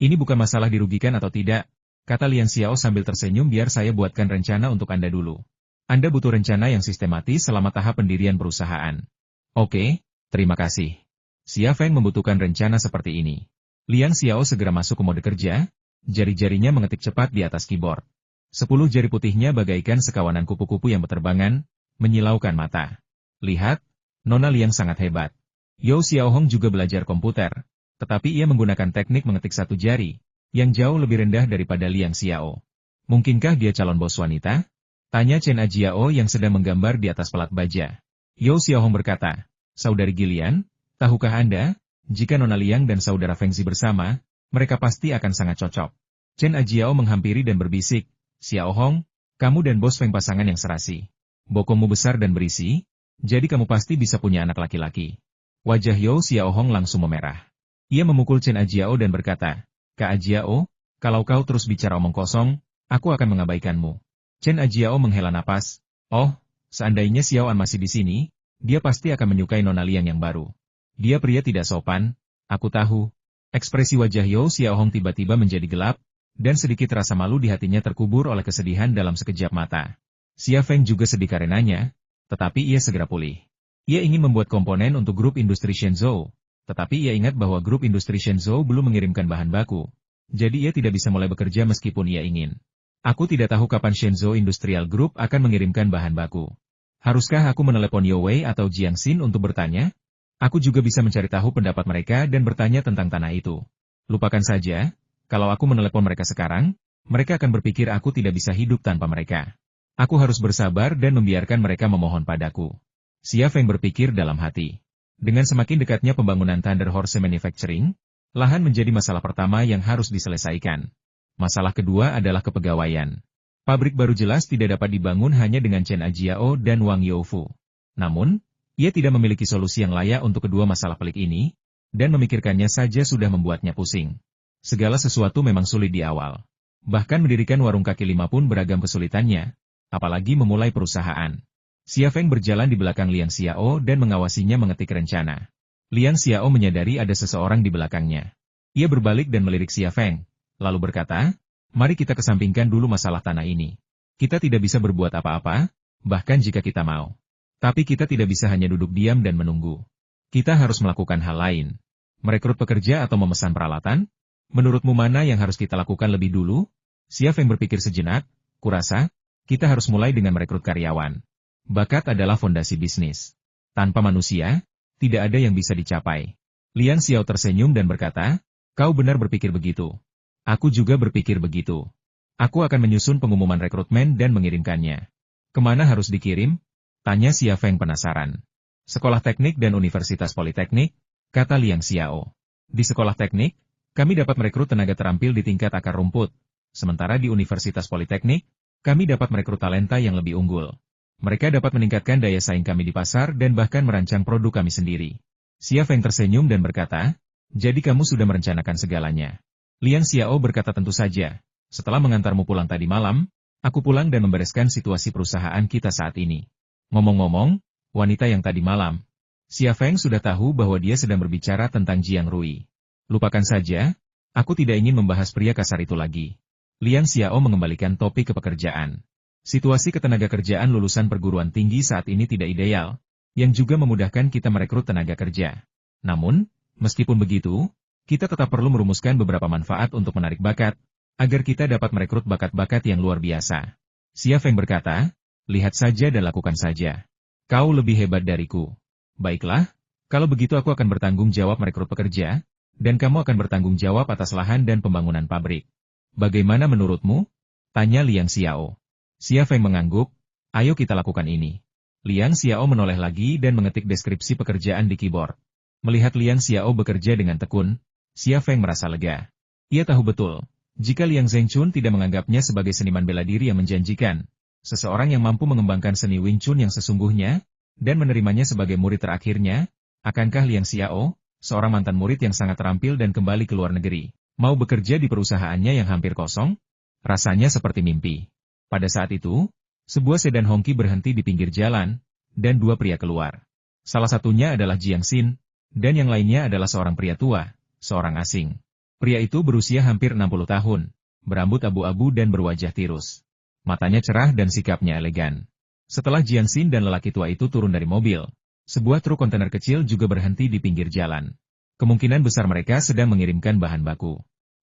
Speaker 1: Ini bukan masalah dirugikan atau tidak," kata Liang Xiao sambil tersenyum. "Biar saya buatkan rencana untuk Anda dulu. Anda butuh rencana yang sistematis selama tahap pendirian perusahaan." "Oke, terima kasih." Xia Feng membutuhkan rencana seperti ini. Liang Xiao segera masuk ke mode kerja, jari-jarinya mengetik cepat di atas keyboard. 10 jari putihnya bagaikan sekawanan kupu-kupu yang berterbangan, menyilaukan mata. "Lihat, Nona Liang sangat hebat." Yao Xiaohong juga belajar komputer, tetapi ia menggunakan teknik mengetik satu jari, yang jauh lebih rendah daripada Liang Xiao. "Mungkinkah dia calon bos wanita?" tanya Chen Ajiao yang sedang menggambar di atas pelat baja. Yao Xiaohong berkata, "Saudari Gillian, tahukah Anda, jika Nona Liang dan saudara Feng Zi bersama, mereka pasti akan sangat cocok." Chen Ajiao menghampiri dan berbisik, "Xiaohong, kamu dan Bos Feng pasangan yang serasi. Bokongmu besar dan berisi, jadi kamu pasti bisa punya anak laki-laki." Wajah Yao Xiaohong langsung memerah. Ia memukul Chen Ajiao dan berkata, "Kak Ajiao, kalau kau terus bicara omong kosong, aku akan mengabaikanmu." Chen Ajiao menghela napas, "Oh, seandainya Xiaoan masih di sini, dia pasti akan menyukai Nona Liang yang baru. Dia pria tidak sopan, aku tahu." Ekspresi wajah Yao Xiaohong tiba-tiba menjadi gelap, dan sedikit rasa malu di hatinya terkubur oleh kesedihan dalam sekejap mata. Xia Feng juga sedih karenanya, tetapi ia segera pulih. Ia ingin membuat komponen untuk grup industri Shenzhou, tetapi ia ingat bahwa grup industri Shenzhou belum mengirimkan bahan baku, jadi ia tidak bisa mulai bekerja meskipun ia ingin. "Aku tidak tahu kapan Shenzhou Industrial Group akan mengirimkan bahan baku. Haruskah aku menelepon Yao Wei atau Jiangxin untuk bertanya? Aku juga bisa mencari tahu pendapat mereka dan bertanya tentang tanah itu. Lupakan saja, kalau aku menelepon mereka sekarang, mereka akan berpikir aku tidak bisa hidup tanpa mereka. Aku harus bersabar dan membiarkan mereka memohon padaku." Xia Feng berpikir dalam hati. Dengan semakin dekatnya pembangunan Thunder Horse Manufacturing, lahan menjadi masalah pertama yang harus diselesaikan. Masalah kedua adalah kepegawaian. Pabrik baru jelas tidak dapat dibangun hanya dengan Chen Ajiao dan Wang Youfu. Namun, ia tidak memiliki solusi yang layak untuk kedua masalah pelik ini, dan memikirkannya saja sudah membuatnya pusing. Segala sesuatu memang sulit di awal. Bahkan mendirikan warung kaki lima pun beragam kesulitannya, apalagi memulai perusahaan. Xia Feng berjalan di belakang Liang Xiao dan mengawasinya mengetik rencana. Liang Xiao menyadari ada seseorang di belakangnya. Ia berbalik dan melirik Xia Feng, lalu berkata, "Mari kita kesampingkan dulu masalah tanah ini. Kita tidak bisa berbuat apa-apa, bahkan jika kita mau. Tapi kita tidak bisa hanya duduk diam dan menunggu. Kita harus melakukan hal lain. Merekrut pekerja atau memesan peralatan? Menurutmu mana yang harus kita lakukan lebih dulu?" Xia Feng berpikir sejenak, "Kurasa, kita harus mulai dengan merekrut karyawan. Bakat adalah fondasi bisnis. Tanpa manusia, tidak ada yang bisa dicapai." Liang Xiao tersenyum dan berkata, "Kau benar berpikir begitu. Aku juga berpikir begitu. Aku akan menyusun pengumuman rekrutmen dan mengirimkannya." "Kemana harus dikirim?" tanya Xia Feng penasaran. "Sekolah teknik dan Universitas Politeknik," kata Liang Xiao. "Di sekolah teknik, kami dapat merekrut tenaga terampil di tingkat akar rumput. Sementara di Universitas Politeknik, kami dapat merekrut talenta yang lebih unggul. Mereka dapat meningkatkan daya saing kami di pasar dan bahkan merancang produk kami sendiri." Xia Feng tersenyum dan berkata, "Jadi kamu sudah merencanakan segalanya?" Liang Xiao berkata, "Tentu saja. Setelah mengantarmu pulang tadi malam, aku pulang dan membereskan situasi perusahaan kita saat ini." Ngomong-ngomong, wanita yang tadi malam, Xia Feng sudah tahu bahwa dia sedang berbicara tentang Jiang Rui. "Lupakan saja, aku tidak ingin membahas pria kasar itu lagi." Liang Xiao mengembalikan topik ke pekerjaan. Situasi ketenaga kerjaan lulusan perguruan tinggi saat ini tidak ideal, yang juga memudahkan kita merekrut tenaga kerja. Namun, meskipun begitu, kita tetap perlu merumuskan beberapa manfaat untuk menarik bakat, agar kita dapat merekrut bakat-bakat yang luar biasa. Xia Feng berkata, "Lihat saja dan lakukan saja. Kau lebih hebat dariku." "Baiklah, kalau begitu aku akan bertanggung jawab merekrut pekerja, dan kamu akan bertanggung jawab atas lahan dan pembangunan pabrik. Bagaimana menurutmu?" tanya Liang Xiao. Xia Feng mengangguk, "Ayo kita lakukan ini." Liang Xiao menoleh lagi dan mengetik deskripsi pekerjaan di keyboard. Melihat Liang Xiao bekerja dengan tekun, Xia Feng merasa lega. Ia tahu betul, jika Liang Zhengchun tidak menganggapnya sebagai seniman bela diri yang menjanjikan, Seseorang yang mampu mengembangkan seni Wing Chun yang sesungguhnya, dan menerimanya sebagai murid terakhirnya, akankah Liang Xiao, seorang mantan murid yang sangat terampil dan kembali ke luar negeri, mau bekerja di perusahaannya yang hampir kosong? Rasanya seperti mimpi. Pada saat itu, sebuah sedan hongki berhenti di pinggir jalan, dan dua pria keluar. Salah satunya adalah Jiang Xin, dan yang lainnya adalah seorang pria tua, seorang asing. Pria itu berusia hampir 60 tahun, berambut abu-abu dan berwajah tirus. Matanya cerah dan sikapnya elegan. Setelah Jiang Xin dan lelaki tua itu turun dari mobil, sebuah truk kontainer kecil juga berhenti di pinggir jalan. Kemungkinan besar mereka sedang mengirimkan bahan baku.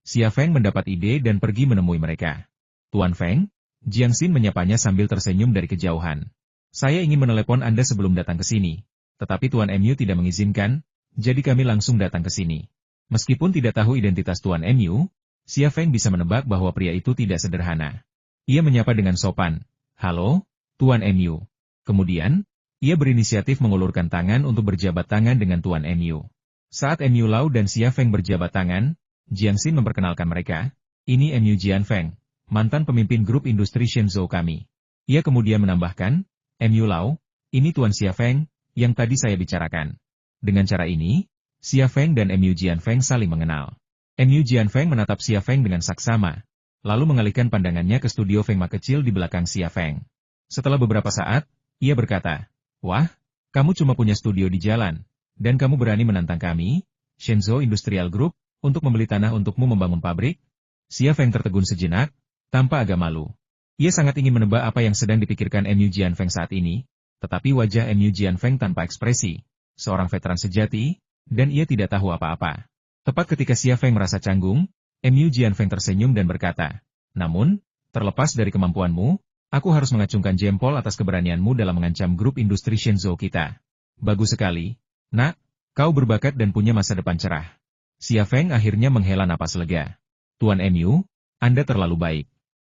Speaker 1: Xia Feng mendapat ide dan pergi menemui mereka. Tuan Feng, Jiang Xin menyapanya sambil tersenyum dari kejauhan. Saya ingin menelepon Anda sebelum datang ke sini, tetapi Tuan MU tidak mengizinkan, jadi kami langsung datang ke sini. Meskipun tidak tahu identitas Tuan MU, Xia Feng bisa menebak bahwa pria itu tidak sederhana. Ia menyapa dengan sopan, "Halo, Tuan MU." Kemudian, ia berinisiatif mengulurkan tangan untuk berjabat tangan dengan Tuan MU. Saat MU Lau dan Xia Feng berjabat tangan, Jiang Xin memperkenalkan mereka, "Ini MU Jian Feng, mantan pemimpin grup industri Shenzhou kami." Ia kemudian menambahkan, "MU Lau, ini Tuan Xia Feng, yang tadi saya bicarakan." Dengan cara ini, Xia Feng dan MU Jian Feng saling mengenal. MU Jian Feng menatap Xia Feng dengan saksama, lalu mengalihkan pandangannya ke studio Feng Ma kecil di belakang Xia Feng. Setelah beberapa saat, ia berkata, "Wah, kamu cuma punya studio di jalan, dan kamu berani menantang kami, Shenzhou Industrial Group, untuk membeli tanah untukmu membangun pabrik?" Xia Feng tertegun sejenak, tanpa agak malu. Ia sangat ingin menebak apa yang sedang dipikirkan MU Jian Feng saat ini, tetapi wajah MU Jian Feng tanpa ekspresi, seorang veteran sejati, dan ia tidak tahu apa-apa. Tepat ketika Xia Feng merasa canggung, MU Jian Feng tersenyum dan berkata, "Namun, terlepas dari kemampuanmu, aku harus mengacungkan jempol atas keberanianmu dalam mengancam grup industri Shenzhou kita. Bagus sekali, nak, kau berbakat dan punya masa depan cerah." Xia Feng akhirnya menghela napas lega. "Tuan MU, Anda terlalu baik."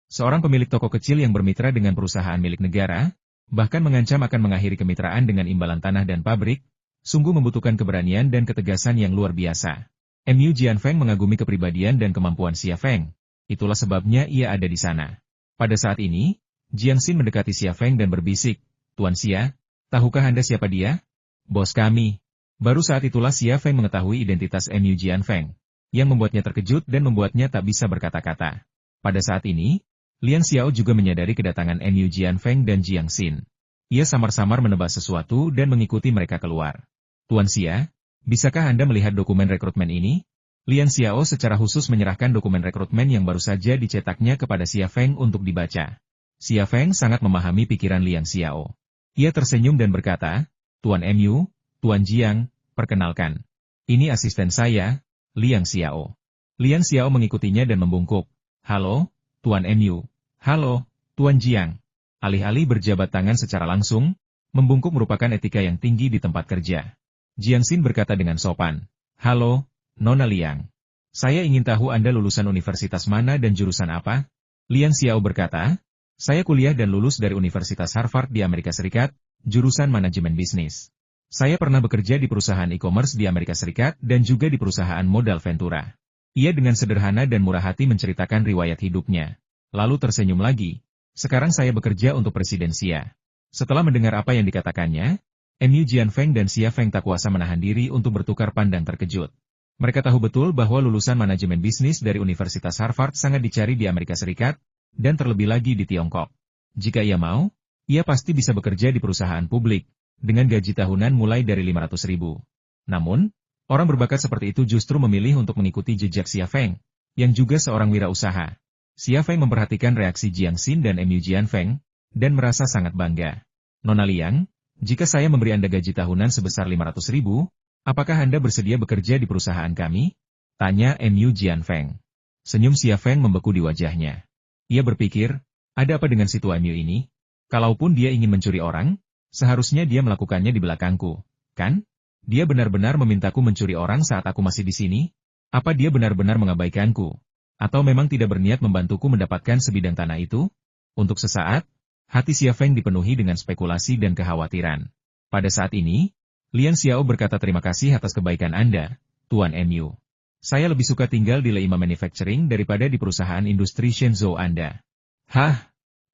Speaker 1: Seorang pemilik toko kecil yang bermitra dengan perusahaan milik negara, bahkan mengancam akan mengakhiri kemitraan dengan imbalan tanah dan pabrik, sungguh membutuhkan keberanian dan ketegasan yang luar biasa. MU Jian Feng mengagumi kepribadian dan kemampuan Xia Feng. Itulah sebabnya ia ada di sana. Pada saat ini, Jiang Xin mendekati Xia Feng dan berbisik, "Tuan Xia, tahukah Anda siapa dia?" "Bos kami." Baru saat itulah Xia Feng mengetahui identitas MU Jian Feng, yang membuatnya terkejut dan membuatnya tak bisa berkata-kata. Pada saat ini, Liang Xiao juga menyadari kedatangan MU Jian Feng dan Jiang Xin. Ia samar-samar menebak sesuatu dan mengikuti mereka keluar. "Tuan Xia, bisakah Anda melihat dokumen rekrutmen ini?" Liang Xiao secara khusus menyerahkan dokumen rekrutmen yang baru saja dicetaknya kepada Xia Feng untuk dibaca. Xia Feng sangat memahami pikiran Liang Xiao. Ia tersenyum dan berkata, "Tuan MU, Tuan Jiang, perkenalkan. Ini asisten saya, Liang Xiao." Liang Xiao mengikutinya dan membungkuk. "Halo, Tuan MU. Halo, Tuan Jiang." Alih-alih berjabat tangan secara langsung, membungkuk merupakan etika yang tinggi di tempat kerja. Jiang Xin berkata dengan sopan, "Halo, Nona Liang. Saya ingin tahu Anda lulusan universitas mana dan jurusan apa?" Liang Xiao berkata, "Saya kuliah dan lulus dari Universitas Harvard di Amerika Serikat, jurusan manajemen bisnis. Saya pernah bekerja di perusahaan e-commerce di Amerika Serikat dan juga di perusahaan modal Ventura." Ia dengan sederhana dan murah hati menceritakan riwayat hidupnya. Lalu tersenyum lagi. "Sekarang saya bekerja untuk Presiden Xia." Setelah mendengar apa yang dikatakannya, MU Jian Feng dan Xia Feng tak kuasa menahan diri untuk bertukar pandang terkejut. Mereka tahu betul bahwa lulusan manajemen bisnis dari Universitas Harvard sangat dicari di Amerika Serikat, dan terlebih lagi di Tiongkok. Jika ia mau, ia pasti bisa bekerja di perusahaan publik, dengan gaji tahunan mulai dari 500.000. Namun, orang berbakat seperti itu justru memilih untuk mengikuti jejak Xia Feng, yang juga seorang wirausaha. Xia Feng memperhatikan reaksi Jiang Xin dan MU Jian Feng, dan merasa sangat bangga. "Nona Liang, jika saya memberi Anda gaji tahunan sebesar 500.000, apakah Anda bersedia bekerja di perusahaan kami?" tanya MU Jian Feng. Senyum Xia Feng membeku di wajahnya. Ia berpikir, ada apa dengan si tua MU ini? Kalaupun dia ingin mencuri orang, seharusnya dia melakukannya di belakangku, kan? Dia benar-benar memintaku mencuri orang saat aku masih di sini? Apa dia benar-benar mengabaikanku? Atau memang tidak berniat membantuku mendapatkan sebidang tanah itu? Untuk sesaat, hati Xia Feng dipenuhi dengan spekulasi dan kekhawatiran. Pada saat ini, Liang Xiao berkata, "Terima kasih atas kebaikan Anda, Tuan MU. Saya lebih suka tinggal di Leima Manufacturing daripada di perusahaan industri Shenzhou Anda." "Hah?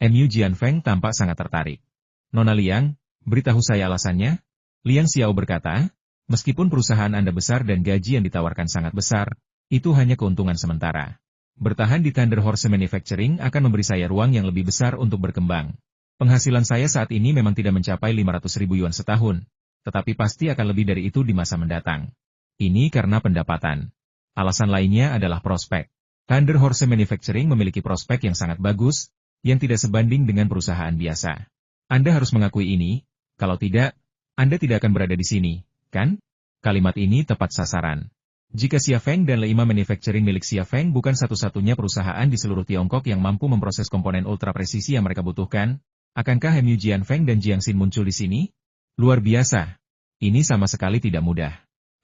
Speaker 1: MU Jianfeng tampak sangat tertarik. Nona Liang, beritahu saya alasannya. Liang Xiao berkata, meskipun perusahaan Anda besar dan gaji yang ditawarkan sangat besar, itu hanya keuntungan sementara. Bertahan di Thunder Horse Manufacturing akan memberi saya ruang yang lebih besar untuk berkembang. Penghasilan saya saat ini memang tidak mencapai 500.000 yuan setahun, tetapi pasti akan lebih dari itu di masa mendatang. Ini karena pendapatan. Alasan lainnya adalah prospek. Thunder Horse Manufacturing memiliki prospek yang sangat bagus, yang tidak sebanding dengan perusahaan biasa. Anda harus mengakui ini, kalau tidak, Anda tidak akan berada di sini, kan? Kalimat ini tepat sasaran. Jika Xiafeng dan Leima Manufacturing milik Xiafeng bukan satu-satunya perusahaan di seluruh Tiongkok yang mampu memproses komponen ultra presisi yang mereka butuhkan, akankah MU Jianfeng dan Jiangxin muncul di sini? Luar biasa. Ini sama sekali tidak mudah.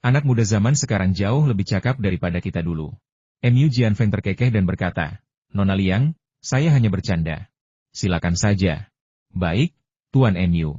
Speaker 1: Anak muda zaman sekarang jauh lebih cakap daripada kita dulu. MU Jianfeng terkekeh dan berkata, Nona Liang, saya hanya bercanda. Silakan saja. Baik, Tuan MU.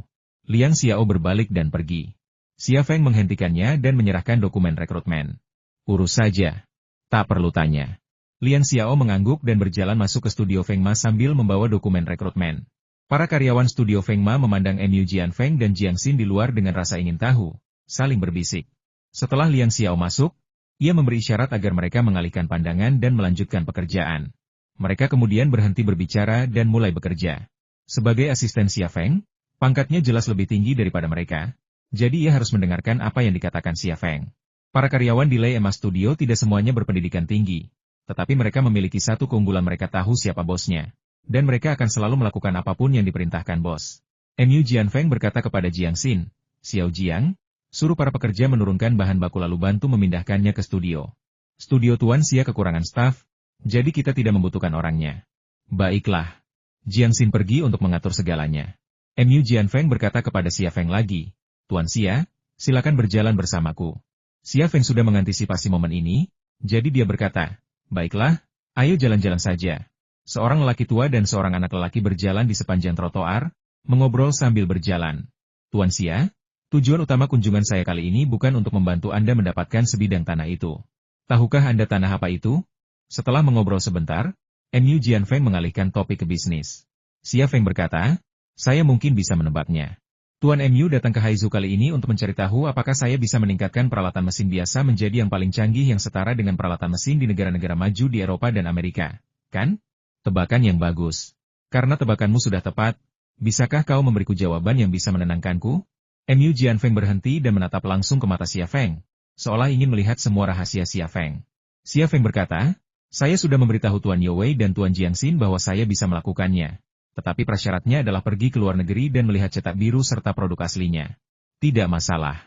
Speaker 1: Liang Xiao berbalik dan pergi. Xiafeng menghentikannya dan menyerahkan dokumen rekrutmen. Urus saja. Tak perlu tanya. Liang Xiao mengangguk dan berjalan masuk ke studio Feng Ma sambil membawa dokumen rekrutmen. Para karyawan studio Feng Ma memandang MU Jianfeng dan Jiangxin di luar dengan rasa ingin tahu, saling berbisik. Setelah Liang Xiao masuk, ia memberi isyarat agar mereka mengalihkan pandangan dan melanjutkan pekerjaan. Mereka kemudian berhenti berbicara dan mulai bekerja. Sebagai asisten Xiafeng, pangkatnya jelas lebih tinggi daripada mereka, jadi ia harus mendengarkan apa yang dikatakan Xiafeng. Para karyawan di Lei Emas Studio tidak semuanya berpendidikan tinggi, tetapi mereka memiliki satu keunggulan, mereka tahu siapa bosnya, dan mereka akan selalu melakukan apapun yang diperintahkan bos. MU Jianfeng berkata kepada Jiangxin, Xiao Jiang, suruh para pekerja menurunkan bahan baku lalu bantu memindahkannya ke studio. Studio Tuan Xia kekurangan staf, jadi kita tidak membutuhkan orangnya. Baiklah. Jiangxin pergi untuk mengatur segalanya. MU Jianfeng berkata kepada Xiafeng lagi, Tuan Xia, silakan berjalan bersamaku. Xiafeng sudah mengantisipasi momen ini, jadi dia berkata, baiklah, ayo jalan-jalan saja. Seorang lelaki tua dan seorang anak lelaki berjalan di sepanjang trotoar, mengobrol sambil berjalan. Tuan Xia, tujuan utama kunjungan saya kali ini bukan untuk membantu Anda mendapatkan sebidang tanah itu. Tahukah Anda tanah apa itu? Setelah mengobrol sebentar, MU Jianfeng mengalihkan topik ke bisnis. Xiafeng berkata, saya mungkin bisa menebaknya. Tuan MU datang ke Haizu kali ini untuk mencari tahu apakah saya bisa meningkatkan peralatan mesin biasa menjadi yang paling canggih yang setara dengan peralatan mesin di negara-negara maju di Eropa dan Amerika, kan? Tebakan yang bagus. Karena tebakanmu sudah tepat, bisakah kau memberiku jawaban yang bisa menenangkanku? MU Jianfeng berhenti dan menatap langsung ke mata Xiafeng, seolah ingin melihat semua rahasia Xiafeng. Xiafeng berkata, saya sudah memberitahu Tuan Youwei dan Tuan Jiangxin bahwa saya bisa melakukannya. Tetapi prasyaratnya adalah pergi ke luar negeri dan melihat cetak biru serta produk aslinya. Tidak masalah.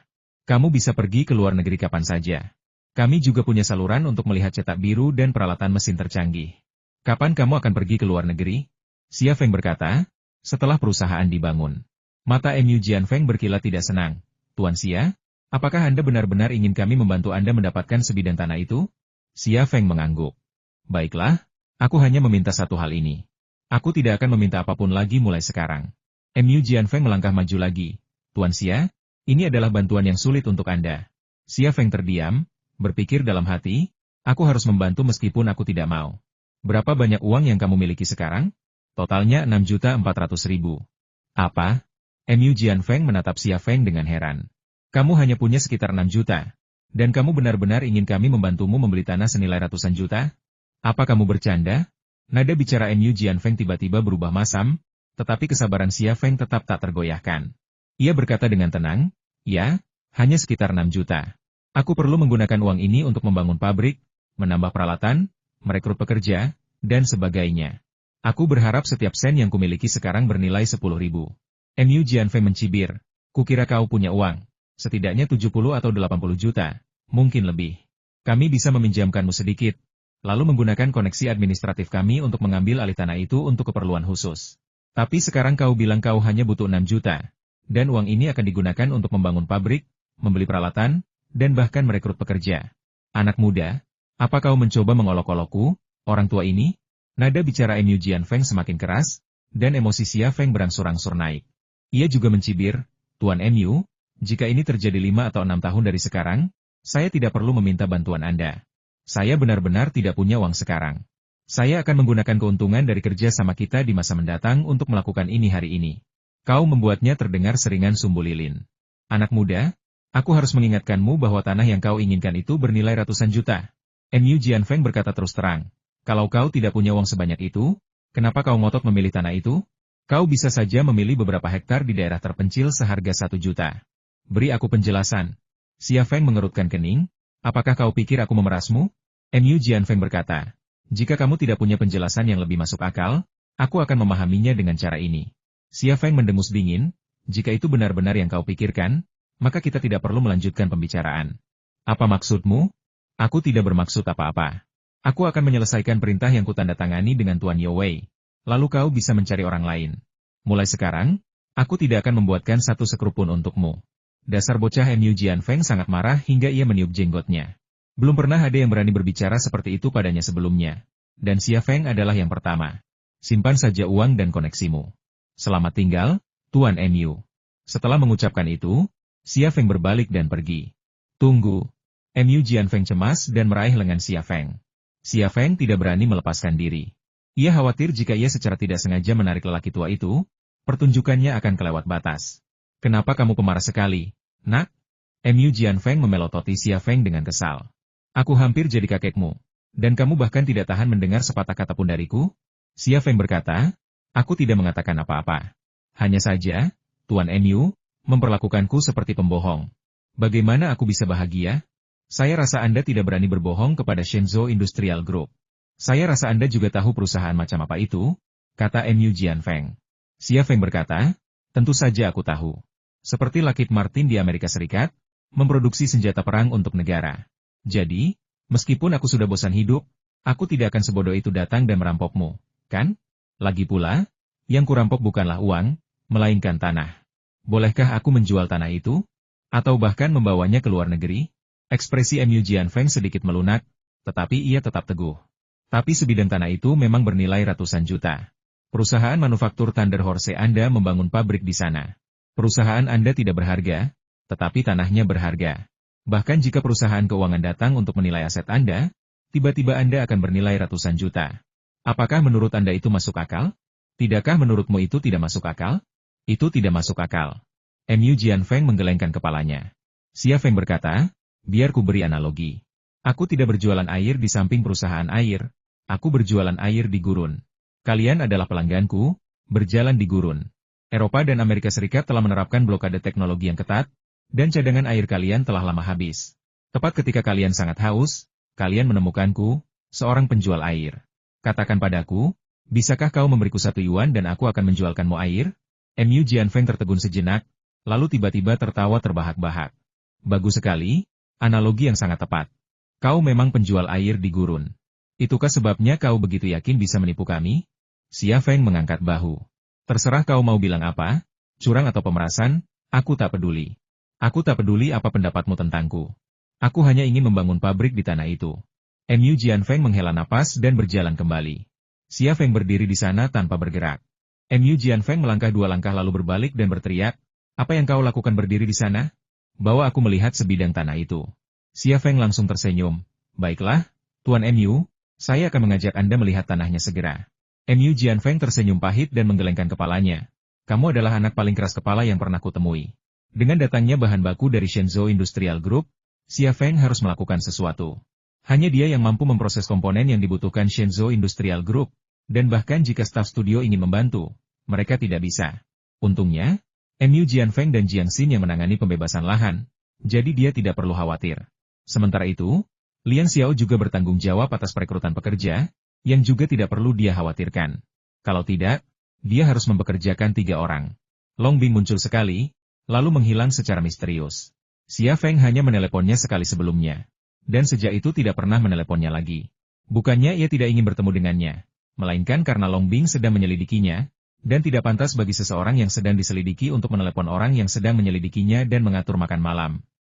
Speaker 1: Kamu bisa pergi ke luar negeri kapan saja. Kami juga punya saluran untuk melihat cetak biru dan peralatan mesin tercanggih. Kapan kamu akan pergi ke luar negeri? Xiafeng berkata, setelah perusahaan dibangun. Mata MU Jianfeng berkilat tidak senang. Tuan Xia, apakah Anda benar-benar ingin kami membantu Anda mendapatkan sebidang tanah itu? Xiafeng mengangguk. Baiklah, aku hanya meminta satu hal ini. Aku tidak akan meminta apapun lagi mulai sekarang. MU Jianfeng melangkah maju lagi. Tuan Xia, ini adalah bantuan yang sulit untuk Anda. Xiafeng terdiam, berpikir dalam hati, aku harus membantu meskipun aku tidak mau. Berapa banyak uang yang kamu miliki sekarang? Totalnya 6.400.000. Apa? MU Jianfeng menatap Xiafeng dengan heran. Kamu hanya punya sekitar 6 juta. Dan kamu benar-benar ingin kami membantumu membeli tanah senilai ratusan juta? Apa kamu bercanda? Nada bicara MU Jianfeng tiba-tiba berubah masam, tetapi kesabaran Xiafeng tetap tak tergoyahkan. Ia berkata dengan tenang, ya, hanya sekitar 6 juta. Aku perlu menggunakan uang ini untuk membangun pabrik, menambah peralatan, merekrut pekerja, dan sebagainya. Aku berharap setiap sen yang kumiliki sekarang bernilai 10.000. MU Jianfeng mencibir, kukira kau punya uang, setidaknya 70 atau 80 juta, mungkin lebih. Kami bisa meminjamkanmu sedikit, lalu menggunakan koneksi administratif kami untuk mengambil alih tanah itu untuk keperluan khusus. Tapi sekarang kau bilang kau hanya butuh 6 juta, dan uang ini akan digunakan untuk membangun pabrik, membeli peralatan, dan bahkan merekrut pekerja. Anak muda, apa kau mencoba mengolok-olokku, orang tua ini? Nada bicara MU Jianfeng semakin keras, dan emosi Xiafeng berangsur-angsur naik. Ia juga mencibir, Tuan MU, jika ini terjadi 5 atau 6 tahun dari sekarang, saya tidak perlu meminta bantuan Anda. Saya benar-benar tidak punya uang sekarang. Saya akan menggunakan keuntungan dari kerja sama kita di masa mendatang untuk melakukan ini hari ini. Kau membuatnya terdengar seringan sumbu lilin. Anak muda, aku harus mengingatkanmu bahwa tanah yang kau inginkan itu bernilai ratusan juta. Mu Jianfeng berkata terus terang. Kalau kau tidak punya uang sebanyak itu, kenapa kau ngotot memilih tanah itu? Kau bisa saja memilih beberapa hektar di daerah terpencil seharga 1 juta. Beri aku penjelasan. Xia Feng mengerutkan kening. Apakah kau pikir aku memerasmu? Mu Jianfeng berkata. Jika kamu tidak punya penjelasan yang lebih masuk akal, aku akan memahaminya dengan cara ini. Xia Feng mendengus dingin. Jika itu benar-benar yang kau pikirkan, maka kita tidak perlu melanjutkan pembicaraan. Apa maksudmu? Aku tidak bermaksud apa-apa. Aku akan menyelesaikan perintah yang kutandatangani dengan Tuan Yo Wei. Lalu kau bisa mencari orang lain. Mulai sekarang, aku tidak akan membuatkan satu sekrup pun untukmu. Dasar bocah Mu Jianfeng sangat marah hingga ia meniup jenggotnya. Belum pernah ada yang berani berbicara seperti itu padanya sebelumnya. Dan Xia Feng adalah yang pertama. Simpan saja uang dan koneksimu. Selamat tinggal, Tuan Mu. Setelah mengucapkan itu, Xia Feng berbalik dan pergi. Tunggu. Mu Jianfeng cemas dan meraih lengan Xia Feng. Xia Feng tidak berani melepaskan diri. Ia khawatir jika ia secara tidak sengaja menarik lelaki tua itu, pertunjukannya akan kelewat batas. Kenapa kamu pemarah sekali, nak? Mu Jianfeng memelototi Xia Feng dengan kesal. Aku hampir jadi kakekmu, dan kamu bahkan tidak tahan mendengar sepatah kata pun dariku? Xia Feng berkata, aku tidak mengatakan apa-apa. Hanya saja, Tuan Mu, memperlakukanku seperti pembohong. Bagaimana aku bisa bahagia? Saya rasa Anda tidak berani berbohong kepada Shenzhou Industrial Group. Saya rasa Anda juga tahu perusahaan macam apa itu, kata Mu Jianfeng. Xia Feng berkata, tentu saja aku tahu. Seperti Lockheed Martin di Amerika Serikat, memproduksi senjata perang untuk negara. Jadi, meskipun aku sudah bosan hidup, aku tidak akan sebodoh itu datang dan merampokmu, kan? Lagi pula, yang kurampok bukanlah uang, melainkan tanah. Bolehkah aku menjual tanah itu? Atau bahkan membawanya ke luar negeri? Ekspresi Mu Jianfeng sedikit melunak, tetapi ia tetap teguh. Tapi sebidang tanah itu memang bernilai ratusan juta. Perusahaan manufaktur Thunder Horse Anda membangun pabrik di sana. Perusahaan Anda tidak berharga, tetapi tanahnya berharga. Bahkan jika perusahaan keuangan datang untuk menilai aset Anda, tiba-tiba Anda akan bernilai ratusan juta. Apakah menurut Anda itu masuk akal? Tidakkah menurutmu itu tidak masuk akal? Itu tidak masuk akal. Mu Jianfeng menggelengkan kepalanya. Xia Feng berkata, biar ku beri analogi. Aku tidak berjualan air di samping perusahaan air, aku berjualan air di gurun. Kalian adalah pelangganku, berjalan di gurun. Eropa dan Amerika Serikat telah menerapkan blokade teknologi yang ketat, dan cadangan air kalian telah lama habis. Tepat ketika kalian sangat haus, kalian menemukanku, seorang penjual air. Katakan padaku, bisakah kau memberiku 1 yuan dan aku akan menjualkanmu air? Mu Jianfeng tertegun sejenak, lalu tiba-tiba tertawa terbahak-bahak. Bagus sekali, analogi yang sangat tepat. Kau memang penjual air di gurun. Itukah sebabnya kau begitu yakin bisa menipu kami? Xia Feng mengangkat bahu. Terserah kau mau bilang apa, curang atau pemerasan, aku tak peduli. Aku tak peduli apa pendapatmu tentangku. Aku hanya ingin membangun pabrik di tanah itu. Mu Jianfeng menghela napas dan berjalan kembali. Xia Feng berdiri di sana tanpa bergerak. Mu Jianfeng melangkah 2 langkah lalu berbalik dan berteriak, apa yang kau lakukan berdiri di sana? Bawa aku melihat sebidang tanah itu. Xia Feng langsung tersenyum. Baiklah, Tuan Mu, saya akan mengajak Anda melihat tanahnya segera. Mu Jianfeng tersenyum pahit dan menggelengkan kepalanya. Kamu adalah anak paling keras kepala yang pernah kutemui. Dengan datangnya bahan baku dari Shenzhou Industrial Group, Xia Feng harus melakukan sesuatu. Hanya dia yang mampu memproses komponen yang dibutuhkan Shenzhou Industrial Group, dan bahkan jika staf studio ingin membantu, mereka tidak bisa. Untungnya, Mu Jianfeng dan Jiang Xin yang menangani pembebasan lahan, jadi dia tidak perlu khawatir. Sementara itu, Lian Xiao juga bertanggung jawab atas perekrutan pekerja, yang juga tidak perlu dia khawatirkan. Kalau tidak, dia harus mempekerjakan 3 orang. Long Bing muncul sekali, lalu menghilang secara misterius. Xia Feng hanya meneleponnya sekali sebelumnya. Dan sejak itu tidak pernah meneleponnya lagi. Bukannya ia tidak ingin bertemu dengannya, melainkan karena Long Bing sedang menyelidikinya, dan tidak pantas bagi seseorang yang sedang diselidiki untuk menelepon orang yang sedang menyelidikinya dan mengatur makan malam.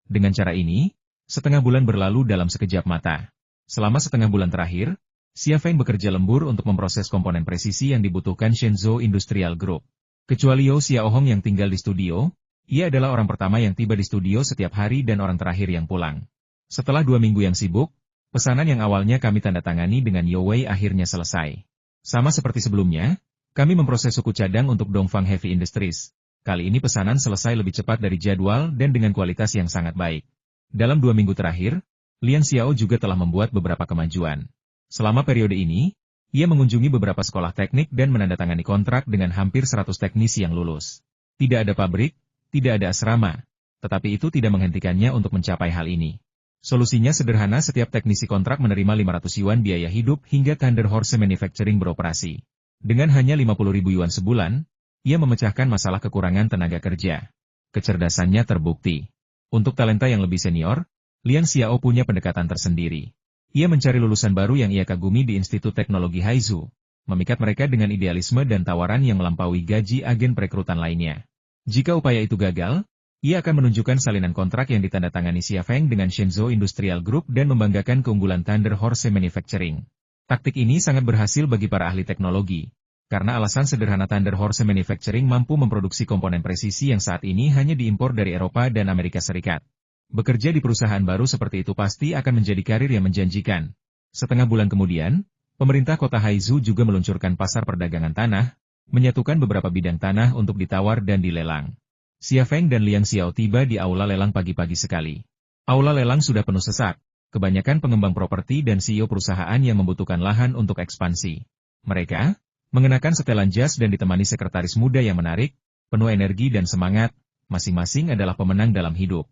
Speaker 1: Dengan cara ini, setengah bulan berlalu dalam sekejap mata. Selama setengah bulan terakhir, Xia Feng bekerja lembur untuk memproses komponen presisi yang dibutuhkan Shenzhou Industrial Group. Kecuali Yao Xiaohong yang tinggal di studio, ia adalah orang pertama yang tiba di studio setiap hari dan orang terakhir yang pulang. Setelah 2 minggu yang sibuk, Pesanan yang awalnya kami tanda tangani dengan Yowei akhirnya selesai. Sama seperti sebelumnya, kami memproses suku cadang untuk Dongfang Heavy Industries. Kali ini pesanan selesai lebih cepat dari jadwal dan dengan kualitas yang sangat baik. Dalam 2 minggu terakhir, Liang Xiao juga telah membuat beberapa kemajuan. Selama periode ini, ia mengunjungi beberapa sekolah teknik dan menandatangani kontrak dengan hampir 100 teknisi yang lulus. Tidak ada pabrik, tidak ada asrama, tetapi itu tidak menghentikannya untuk mencapai hal ini. Solusinya sederhana, setiap teknisi kontrak menerima 500 yuan biaya hidup hingga Thunder Horse Manufacturing beroperasi. Dengan hanya 50.000 yuan sebulan, ia memecahkan masalah kekurangan tenaga kerja. Kecerdasannya terbukti. Untuk talenta yang lebih senior, Liang Xiao punya pendekatan tersendiri. Ia mencari lulusan baru yang ia kagumi di Institut Teknologi Haizu, memikat mereka dengan idealisme dan tawaran yang melampaui gaji agen perekrutan lainnya. Jika upaya itu gagal, ia akan menunjukkan salinan kontrak yang ditandatangani Xia Feng dengan Shenzhou Industrial Group dan membanggakan keunggulan Thunder Horse Manufacturing. Taktik ini sangat berhasil bagi para ahli teknologi, karena alasan sederhana Thunder Horse Manufacturing mampu memproduksi komponen presisi yang saat ini hanya diimpor dari Eropa dan Amerika Serikat. Bekerja di perusahaan baru seperti itu pasti akan menjadi karir yang menjanjikan. Setengah bulan kemudian, pemerintah kota Haizu juga meluncurkan pasar perdagangan tanah, menyatukan beberapa bidang tanah untuk ditawar dan dilelang. Xia Feng dan Liang Xiao tiba di aula lelang pagi-pagi sekali. Aula lelang sudah penuh sesak, kebanyakan pengembang properti dan CEO perusahaan yang membutuhkan lahan untuk ekspansi. Mereka mengenakan setelan jas dan ditemani sekretaris muda yang menarik, penuh energi dan semangat, masing-masing adalah pemenang dalam hidup.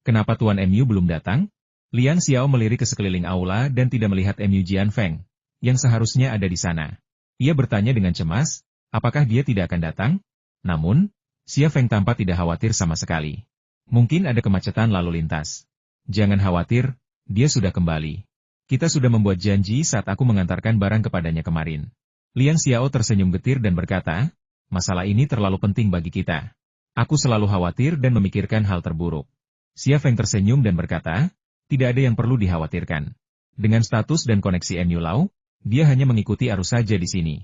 Speaker 1: Kenapa Tuan MU belum datang? Liang Xiao melirik ke sekeliling aula dan tidak melihat MU Jian Feng, yang seharusnya ada di sana. Ia bertanya dengan cemas, apakah dia tidak akan datang? Namun, Xia Feng tampak tidak khawatir sama sekali. Mungkin ada kemacetan lalu lintas. Jangan khawatir, dia sudah kembali. Kita sudah membuat janji saat aku mengantarkan barang kepadanya kemarin. Liang Xiao tersenyum getir dan berkata, masalah ini terlalu penting bagi kita. Aku selalu khawatir dan memikirkan hal terburuk. Xia Feng tersenyum dan berkata, tidak ada yang perlu dikhawatirkan. Dengan status dan koneksi MU Lau, dia hanya mengikuti arus saja di sini.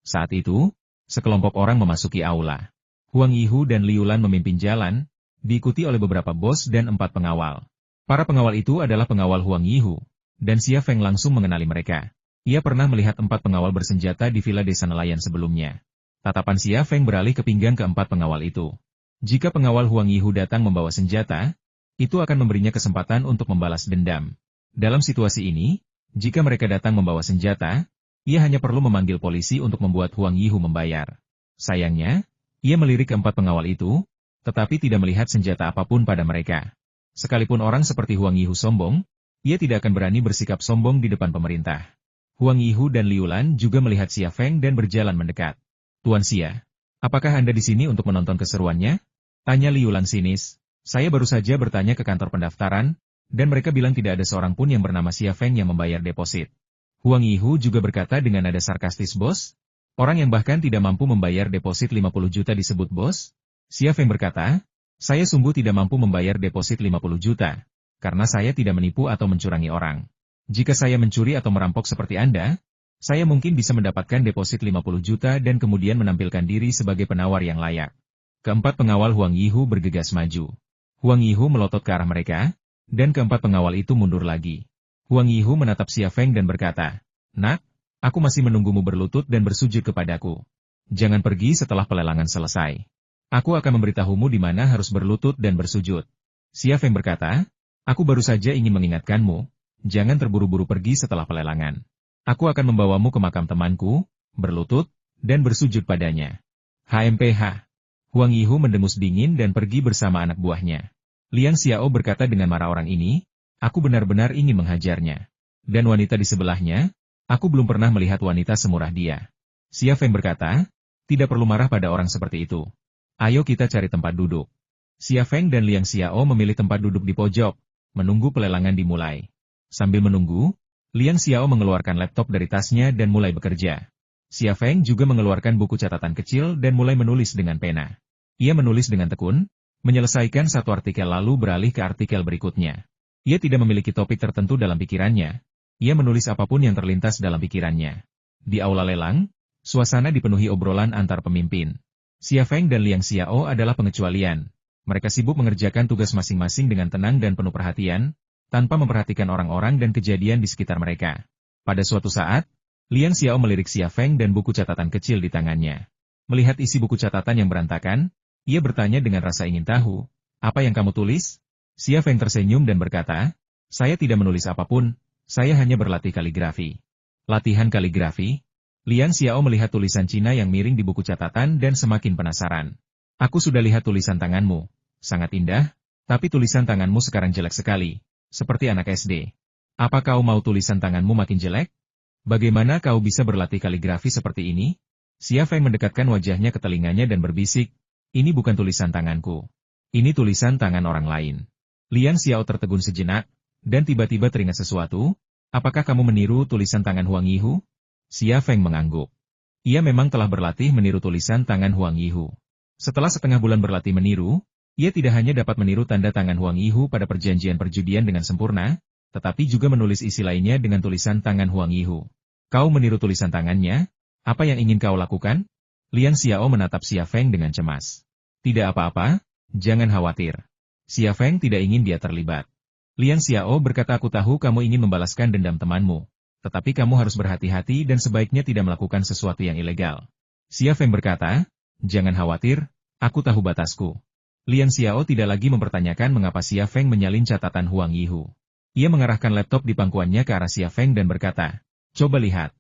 Speaker 1: Saat itu, sekelompok orang memasuki aula. Huang Yihu dan Liulan memimpin jalan, diikuti oleh beberapa bos dan 4 pengawal. Para pengawal itu adalah pengawal Huang Yihu, dan Xia Feng langsung mengenali mereka. Ia pernah melihat 4 pengawal bersenjata di villa desa nelayan sebelumnya. Tatapan Xia Feng beralih ke pinggang ke-4 pengawal itu. Jika pengawal Huang Yihu datang membawa senjata, itu akan memberinya kesempatan untuk membalas dendam. Dalam situasi ini, jika mereka datang membawa senjata, ia hanya perlu memanggil polisi untuk membuat Huang Yihu membayar. Sayangnya, ia melirik ke-4 pengawal itu, tetapi tidak melihat senjata apapun pada mereka. Sekalipun orang seperti Huang Yihu sombong, ia tidak akan berani bersikap sombong di depan pemerintah. Huang Yihu dan Liulan juga melihat Xia Feng dan berjalan mendekat. Tuan Xia, apakah Anda di sini untuk menonton keseruannya? Tanya Liulan sinis. Saya baru saja bertanya ke kantor pendaftaran, dan mereka bilang tidak ada seorang pun yang bernama Xia Feng yang membayar deposit. Huang Yihu juga berkata dengan nada sarkastis, bos. Orang yang bahkan tidak mampu membayar deposit 50 juta disebut bos? Xia Feng berkata, saya sungguh tidak mampu membayar deposit 50 juta, karena saya tidak menipu atau mencurangi orang. Jika saya mencuri atau merampok seperti Anda, saya mungkin bisa mendapatkan deposit 50 juta dan kemudian menampilkan diri sebagai penawar yang layak. Keempat pengawal Huang Yihu bergegas maju. Huang Yihu melotot ke arah mereka, dan keempat pengawal itu mundur lagi. Huang Yihu menatap Xia Feng dan berkata, Nak, aku masih menunggumu berlutut dan bersujud kepadaku. Jangan pergi setelah pelelangan selesai. Aku akan memberitahumu di mana harus berlutut dan bersujud. Xia Feng berkata, aku baru saja ingin mengingatkanmu, jangan terburu-buru pergi setelah pelelangan. Aku akan membawamu ke makam temanku, berlutut, dan bersujud padanya. HMPH. Huang Yihu mendengus dingin dan pergi bersama anak buahnya. Liang Xiao berkata dengan marah, orang ini, aku benar-benar ingin menghajarnya. Dan wanita di sebelahnya, aku belum pernah melihat wanita semurah dia. Xia Feng berkata, tidak perlu marah pada orang seperti itu. Ayo kita cari tempat duduk. Xia Feng dan Liang Xiao memilih tempat duduk di pojok, menunggu pelelangan dimulai. Sambil menunggu, Liang Xiao mengeluarkan laptop dari tasnya dan mulai bekerja. Xia Feng juga mengeluarkan buku catatan kecil dan mulai menulis dengan pena. Ia menulis dengan tekun, menyelesaikan satu artikel lalu beralih ke artikel berikutnya. Ia tidak memiliki topik tertentu dalam pikirannya. Ia menulis apapun yang terlintas dalam pikirannya. Di aula lelang, suasana dipenuhi obrolan antar pemimpin. Xia Feng dan Liang Xiao adalah pengecualian. Mereka sibuk mengerjakan tugas masing-masing dengan tenang dan penuh perhatian, tanpa memperhatikan orang-orang dan kejadian di sekitar mereka. Pada suatu saat, Liang Xiao melirik Xia Feng dan buku catatan kecil di tangannya. Melihat isi buku catatan yang berantakan, ia bertanya dengan rasa ingin tahu, "Apa yang kamu tulis?" Xia Feng tersenyum dan berkata, "Saya tidak menulis apapun, saya hanya berlatih kaligrafi." Latihan kaligrafi? Liang Xiao melihat tulisan Cina yang miring di buku catatan dan semakin penasaran. "Aku sudah lihat tulisan tanganmu. Sangat indah, tapi tulisan tanganmu sekarang jelek sekali, seperti anak SD. Apa kau mau tulisan tanganmu makin jelek? Bagaimana kau bisa berlatih kaligrafi seperti ini?" Xia Feng mendekatkan wajahnya ke telinganya dan berbisik, "Ini bukan tulisan tanganku. Ini tulisan tangan orang lain." Liang Xiao tertegun sejenak, dan tiba-tiba teringat sesuatu. "Apakah kamu meniru tulisan tangan Huang Yihu?" Xia Feng mengangguk. Ia memang telah berlatih meniru tulisan tangan Huang Yihu. Setelah setengah bulan berlatih meniru, ia tidak hanya dapat meniru tanda tangan Huang Yihu pada perjanjian perjudian dengan sempurna, tetapi juga menulis isi lainnya dengan tulisan tangan Huang Yihu. "Kau meniru tulisan tangannya? Apa yang ingin kau lakukan?" Liang Xiao menatap Xia Feng dengan cemas. "Tidak apa-apa, jangan khawatir." Xia Feng tidak ingin dia terlibat. Liang Xiao berkata, "Aku tahu kamu ingin membalaskan dendam temanmu. Tetapi kamu harus berhati-hati dan sebaiknya tidak melakukan sesuatu yang ilegal." Xia Feng berkata, "Jangan khawatir, aku tahu batasku." Liang Xiao tidak lagi mempertanyakan mengapa Xia Feng menyalin catatan Huang Yihu. Ia mengarahkan laptop di pangkuannya ke arah Xia Feng dan berkata, "Coba lihat.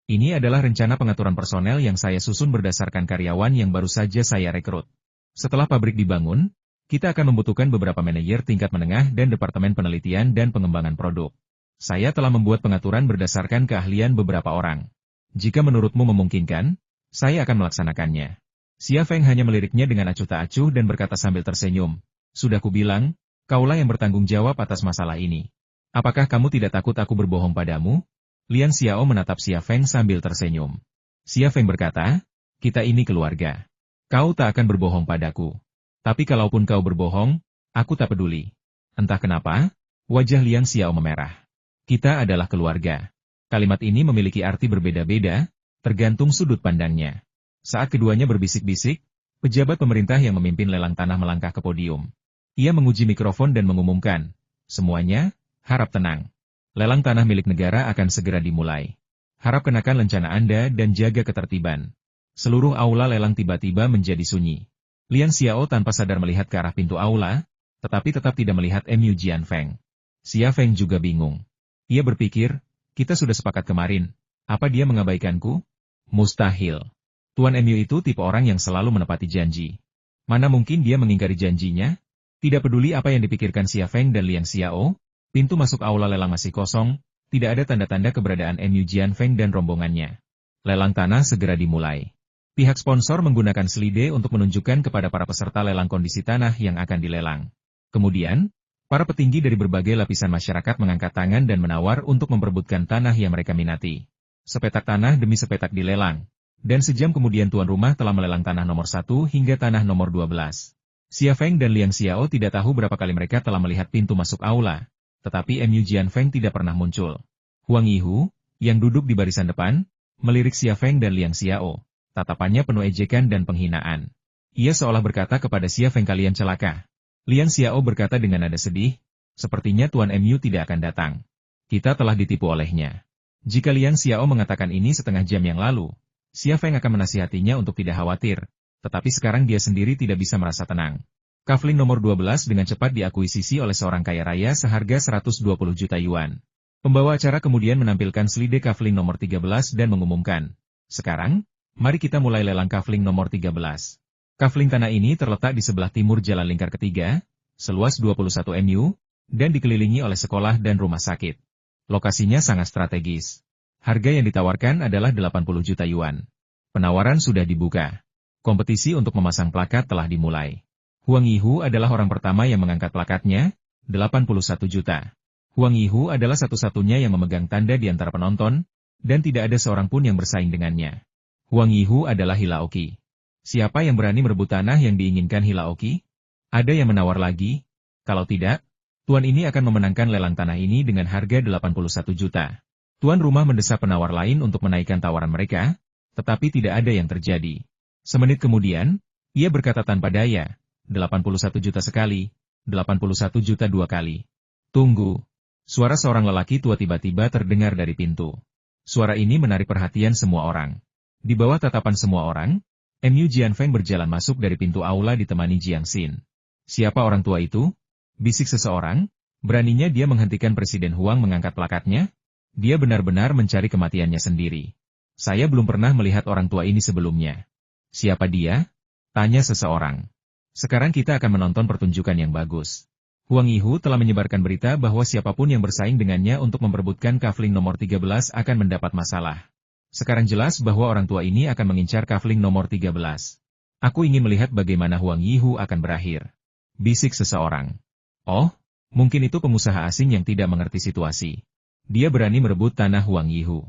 Speaker 1: Ini adalah rencana pengaturan personel yang saya susun berdasarkan karyawan yang baru saja saya rekrut. Setelah pabrik dibangun, kita akan membutuhkan beberapa manajer tingkat menengah dan departemen penelitian dan pengembangan produk. Saya telah membuat pengaturan berdasarkan keahlian beberapa orang. Jika menurutmu memungkinkan, saya akan melaksanakannya." Xia Feng hanya meliriknya dengan acuh tak acuh dan berkata sambil tersenyum, "Sudah kubilang, kaulah yang bertanggung jawab atas masalah ini. Apakah kamu tidak takut aku berbohong padamu?" Liang Xiao menatap Xia Feng sambil tersenyum. Xia Feng berkata, "Kita ini keluarga. Kau tak akan berbohong padaku. Tapi kalaupun kau berbohong, aku tak peduli." Entah kenapa, wajah Liang Xiao memerah. "Kita adalah keluarga." Kalimat ini memiliki arti berbeda-beda, tergantung sudut pandangnya. Saat keduanya berbisik-bisik, pejabat pemerintah yang memimpin lelang tanah melangkah ke podium. Ia menguji mikrofon dan mengumumkan, "Semuanya, harap tenang. Lelang tanah milik negara akan segera dimulai. Harap kenakan lencana Anda dan jaga ketertiban." Seluruh aula lelang tiba-tiba menjadi sunyi. Liang Xiao tanpa sadar melihat ke arah pintu aula, tetapi tetap tidak melihat Mu Jianfeng. Xia Feng juga bingung. Ia berpikir, "Kita sudah sepakat kemarin, apa dia mengabaikanku? Mustahil. Tuan Mu itu tipe orang yang selalu menepati janji. Mana mungkin dia mengingkari janjinya?" Tidak peduli apa yang dipikirkan Xia Feng dan Liang Xiao, pintu masuk aula lelang masih kosong, tidak ada tanda-tanda keberadaan Mu Jianfeng dan rombongannya. Lelang tanah segera dimulai. Pihak sponsor menggunakan selide untuk menunjukkan kepada para peserta lelang kondisi tanah yang akan dilelang. Kemudian, para petinggi dari berbagai lapisan masyarakat mengangkat tangan dan menawar untuk memperebutkan tanah yang mereka minati. Sepetak tanah demi sepetak dilelang. Dan sejam kemudian tuan rumah telah melelang tanah nomor 1 hingga tanah nomor 12. Xia Feng dan Liang Xiao tidak tahu berapa kali mereka telah melihat pintu masuk aula, tetapi Mu Jianfeng tidak pernah muncul. Huang Yihu, yang duduk di barisan depan, melirik Xia Feng dan Liang Xiao. Tatapannya penuh ejekan dan penghinaan. Ia seolah berkata kepada Xia Feng, "Kalian celaka." Liang Xiao berkata dengan nada sedih, "Sepertinya Tuan Mu tidak akan datang. Kita telah ditipu olehnya." Jika Liang Xiao mengatakan ini setengah jam yang lalu, Xia Feng akan menasihatinya untuk tidak khawatir, tetapi sekarang dia sendiri tidak bisa merasa tenang. Kafling nomor 12 dengan cepat diakuisisi oleh seorang kaya raya seharga 120 juta yuan. Pembawa acara kemudian menampilkan selide kafling nomor 13 dan mengumumkan, "Sekarang, mari kita mulai lelang kafling nomor 13. Kafling tanah ini terletak di sebelah timur Jalan Lingkar Ketiga, seluas 21 mu, dan dikelilingi oleh sekolah dan rumah sakit. Lokasinya sangat strategis. Harga yang ditawarkan adalah 80 juta yuan. Penawaran sudah dibuka. Kompetisi untuk memasang plakat telah dimulai. Huang Yihu adalah orang pertama yang mengangkat plakatnya, 81 juta. Huang Yihu adalah satu-satunya yang memegang tanda di antara penonton, dan tidak ada seorang pun yang bersaing dengannya. Huang Yihu adalah Hilaoki. Siapa yang berani merebut tanah yang diinginkan Hilaoki? Ada yang menawar lagi? Kalau tidak, tuan ini akan memenangkan lelang tanah ini dengan harga 81 juta. Tuan rumah mendesak penawar lain untuk menaikkan tawaran mereka, tetapi tidak ada yang terjadi. Semenit kemudian, ia berkata tanpa daya, 81 juta sekali, 81 juta dua kali. Tunggu, Suara seorang lelaki tua tiba-tiba terdengar dari pintu. Suara ini menarik perhatian semua orang. Di bawah tatapan semua orang, Mu Jianfeng berjalan masuk dari pintu aula ditemani Jiang Xin. Siapa orang tua itu? Bisik seseorang. Beraninya dia menghentikan Presiden Huang mengangkat plakatnya? Dia benar-benar mencari kematiannya sendiri. Saya belum pernah melihat orang tua ini sebelumnya. Siapa dia? Tanya seseorang. Sekarang kita akan menonton pertunjukan yang bagus. Huang Yihu telah menyebarkan berita bahwa siapapun yang bersaing dengannya untuk memperebutkan kafling nomor 13 akan mendapat masalah. Sekarang jelas bahwa orang tua ini akan mengincar kafling nomor 13. Aku ingin melihat bagaimana Huang Yihu akan berakhir. Bisik seseorang. Oh, mungkin itu pengusaha asing yang tidak mengerti situasi. Dia berani merebut tanah Huang Yihu.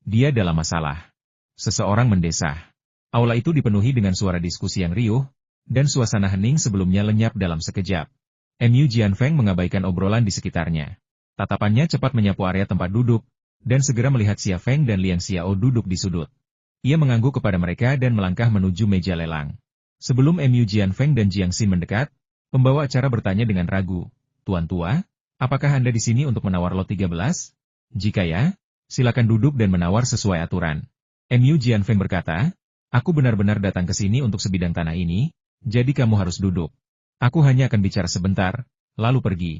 Speaker 1: Dia dalam masalah. Seseorang mendesah. Aula itu dipenuhi dengan suara diskusi yang riuh, dan suasana hening sebelumnya lenyap dalam sekejap. Mu Jianfeng mengabaikan obrolan di sekitarnya. Tatapannya cepat menyapu area tempat duduk, dan segera melihat Xia Feng dan Liang Xiao duduk di sudut. Ia mengangguk kepada mereka dan melangkah menuju meja lelang. Sebelum Mu Jianfeng dan Jiang Xin mendekat, pembawa acara bertanya dengan ragu, "Tuan tua, apakah Anda di sini untuk menawar lot 13? Jika ya, silakan duduk dan menawar sesuai aturan." Mu Jianfeng berkata, "Aku benar-benar datang ke sini untuk sebidang tanah ini, jadi kamu harus duduk. Aku hanya akan bicara sebentar, lalu pergi."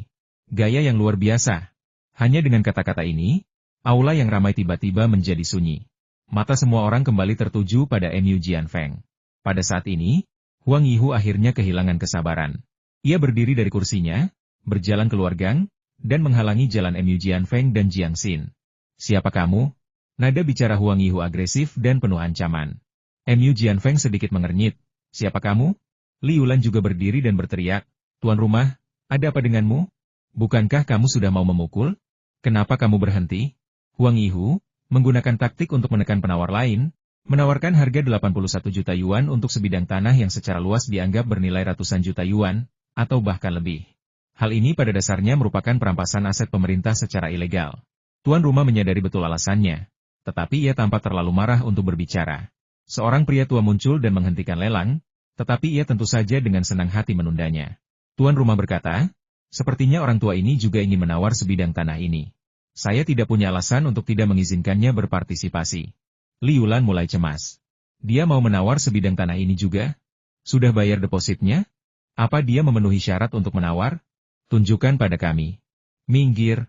Speaker 1: Gaya yang luar biasa. Hanya dengan kata-kata ini, aula yang ramai tiba-tiba menjadi sunyi. Mata semua orang kembali tertuju pada Mu Jianfeng. Pada saat ini, Huang Yihu akhirnya kehilangan kesabaran. Ia berdiri dari kursinya, berjalan keluar gang, dan menghalangi jalan Mu Jianfeng dan Jiang Xin. "Siapa kamu?" Nada bicara Huang Yihu agresif dan penuh ancaman. Mu Jianfeng sedikit mengernyit. "Siapa kamu?" Li Yulan juga berdiri dan berteriak, "Tuan rumah, ada apa denganmu? Bukankah kamu sudah mau memukul? Kenapa kamu berhenti?" Huang Yihu, menggunakan taktik untuk menekan penawar lain, menawarkan harga 81 juta yuan untuk sebidang tanah yang secara luas dianggap bernilai ratusan juta yuan, atau bahkan lebih. Hal ini pada dasarnya merupakan perampasan aset pemerintah secara ilegal. Tuan rumah menyadari betul alasannya, tetapi ia tampak terlalu marah untuk berbicara. Seorang pria tua muncul dan menghentikan lelang, tetapi ia tentu saja dengan senang hati menundanya. Tuan rumah berkata, "Sepertinya orang tua ini juga ingin menawar sebidang tanah ini. Saya tidak punya alasan untuk tidak mengizinkannya berpartisipasi." Li Yulan mulai cemas. Dia mau menawar sebidang tanah ini juga? Sudah bayar depositnya? Apa dia memenuhi syarat untuk menawar? Tunjukkan pada kami. Minggir.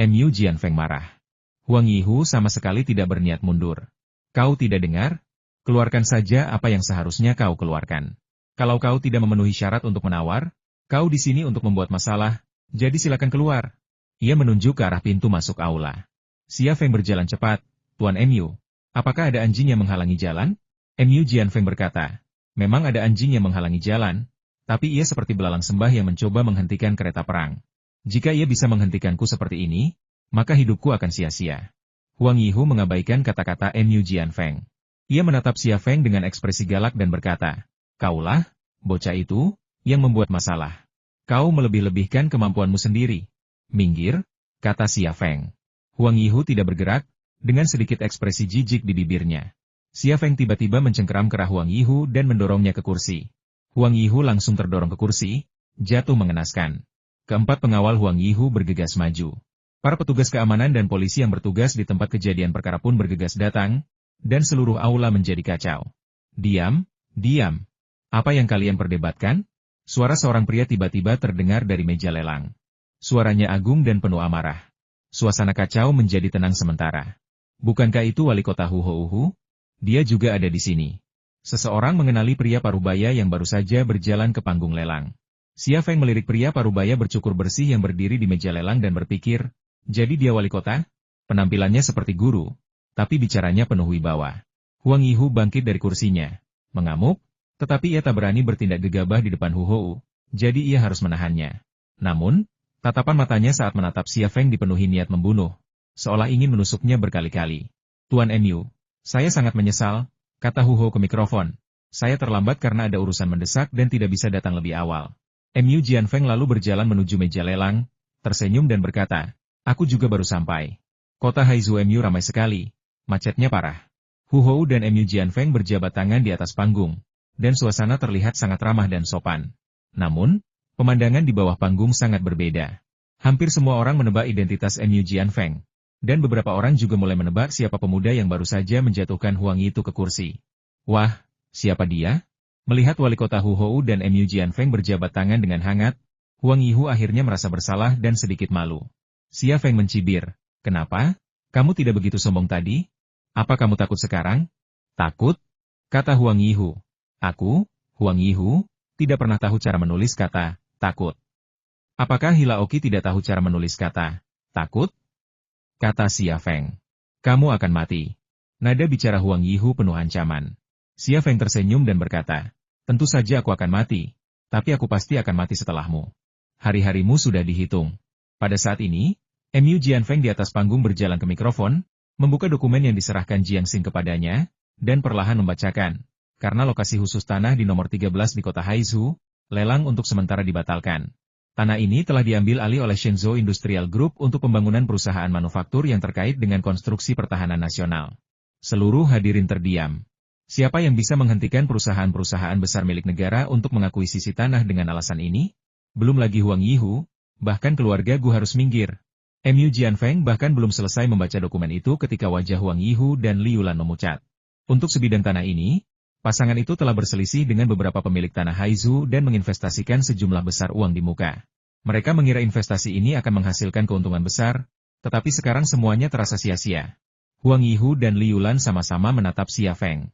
Speaker 1: Mu Jianfeng marah. Huang Yihu sama sekali tidak berniat mundur. Kau tidak dengar? Keluarkan saja apa yang seharusnya kau keluarkan. Kalau kau tidak memenuhi syarat untuk menawar, kau di sini untuk membuat masalah, jadi silakan keluar. Ia menunjuk ke arah pintu masuk aula. Xia Feng berjalan cepat. "Tuan Mu. Apakah ada anjing yang menghalangi jalan?" Mu Jianfeng berkata, "Memang ada anjing yang menghalangi jalan, tapi ia seperti belalang sembah yang mencoba menghentikan kereta perang. Jika ia bisa menghentikanku seperti ini, maka hidupku akan sia-sia." Huang Yihu mengabaikan kata-kata Mu Jianfeng. Ia menatap Xia Feng dengan ekspresi galak dan berkata, "Kaulah, bocah itu, yang membuat masalah. Kau melebih-lebihkan kemampuanmu sendiri. Minggir," kata Xia Feng. Huang Yihu tidak bergerak, dengan sedikit ekspresi jijik di bibirnya. Xia Feng tiba-tiba mencengkeram kerah Huang Yihu dan mendorongnya ke kursi. Huang Yihu langsung terdorong ke kursi, jatuh mengenaskan. Keempat pengawal Huang Yihu bergegas maju. Para petugas keamanan dan polisi yang bertugas di tempat kejadian perkara pun bergegas datang, dan seluruh aula menjadi kacau. "Diam, diam. Apa yang kalian perdebatkan?" Suara seorang pria tiba-tiba terdengar dari meja lelang. Suaranya agung dan penuh amarah. Suasana kacau menjadi tenang sementara. "Bukankah itu wali kota Huhouhu? Dia juga ada di sini." Seseorang mengenali pria parubaya yang baru saja berjalan ke panggung lelang. Xia Feng melirik pria parubaya bercukur bersih yang berdiri di meja lelang dan berpikir, jadi dia wali kota? Penampilannya seperti guru, tapi bicaranya penuh wibawa. Huang Yihu bangkit dari kursinya, mengamuk, tetapi ia tak berani bertindak gegabah di depan Huhou, jadi ia harus menahannya. Namun, tatapan matanya saat menatap Xia Feng dipenuhi niat membunuh, seolah ingin menusuknya berkali-kali. "Tuan Mu, saya sangat menyesal," kata Huhou ke mikrofon. "Saya terlambat karena ada urusan mendesak dan tidak bisa datang lebih awal." Mu Jianfeng lalu berjalan menuju meja lelang, tersenyum dan berkata, "Aku juga baru sampai. Kota Haizu Mu ramai sekali, macetnya parah." Huhou dan Mu Jianfeng berjabat tangan di atas panggung, dan suasana terlihat sangat ramah dan sopan. Namun, pemandangan di bawah panggung sangat berbeda. Hampir semua orang menebak identitas Mu Jianfeng. Dan beberapa orang juga mulai menebak siapa pemuda yang baru saja menjatuhkan Huang Yitu ke kursi. Wah, siapa dia? Melihat wali kota Huhou dan Mu Jianfeng berjabat tangan dengan hangat, Huang Yihu akhirnya merasa bersalah dan sedikit malu. Xia Feng mencibir. Kenapa? Kamu tidak begitu sombong tadi? Apa kamu takut sekarang? Takut? Kata Huang Yihu. Aku, Huang Yihu, tidak pernah tahu cara menulis kata takut. Apakah Hilaoki tidak tahu cara menulis kata takut? Kata Xia Feng. Kamu akan mati. Nada bicara Huang Yihu penuh ancaman. Xia Feng tersenyum dan berkata, tentu saja aku akan mati, tapi aku pasti akan mati setelahmu. Hari-harimu sudah dihitung. Pada saat ini, Mu Jianfeng di atas panggung berjalan ke mikrofon, membuka dokumen yang diserahkan Jiang Xing kepadanya, dan perlahan membacakan. Karena lokasi khusus tanah di nomor 13 di kota Haizhou, lelang untuk sementara dibatalkan. Tanah ini telah diambil alih oleh Shenzhou Industrial Group untuk pembangunan perusahaan manufaktur yang terkait dengan konstruksi pertahanan nasional. Seluruh hadirin terdiam. Siapa yang bisa menghentikan perusahaan-perusahaan besar milik negara untuk mengakuisisi tanah dengan alasan ini? Belum lagi Huang Yihu, bahkan keluarga Gu harus minggir. Mu Jianfeng bahkan belum selesai membaca dokumen itu ketika wajah Huang Yihu dan Li Yulan memucat. Untuk sebidang tanah ini, pasangan itu telah berselisih dengan beberapa pemilik tanah Haizhou dan menginvestasikan sejumlah besar uang di muka. Mereka mengira investasi ini akan menghasilkan keuntungan besar, tetapi sekarang semuanya terasa sia-sia. Huang Yihu dan Li Yulan sama-sama menatap Xia Feng.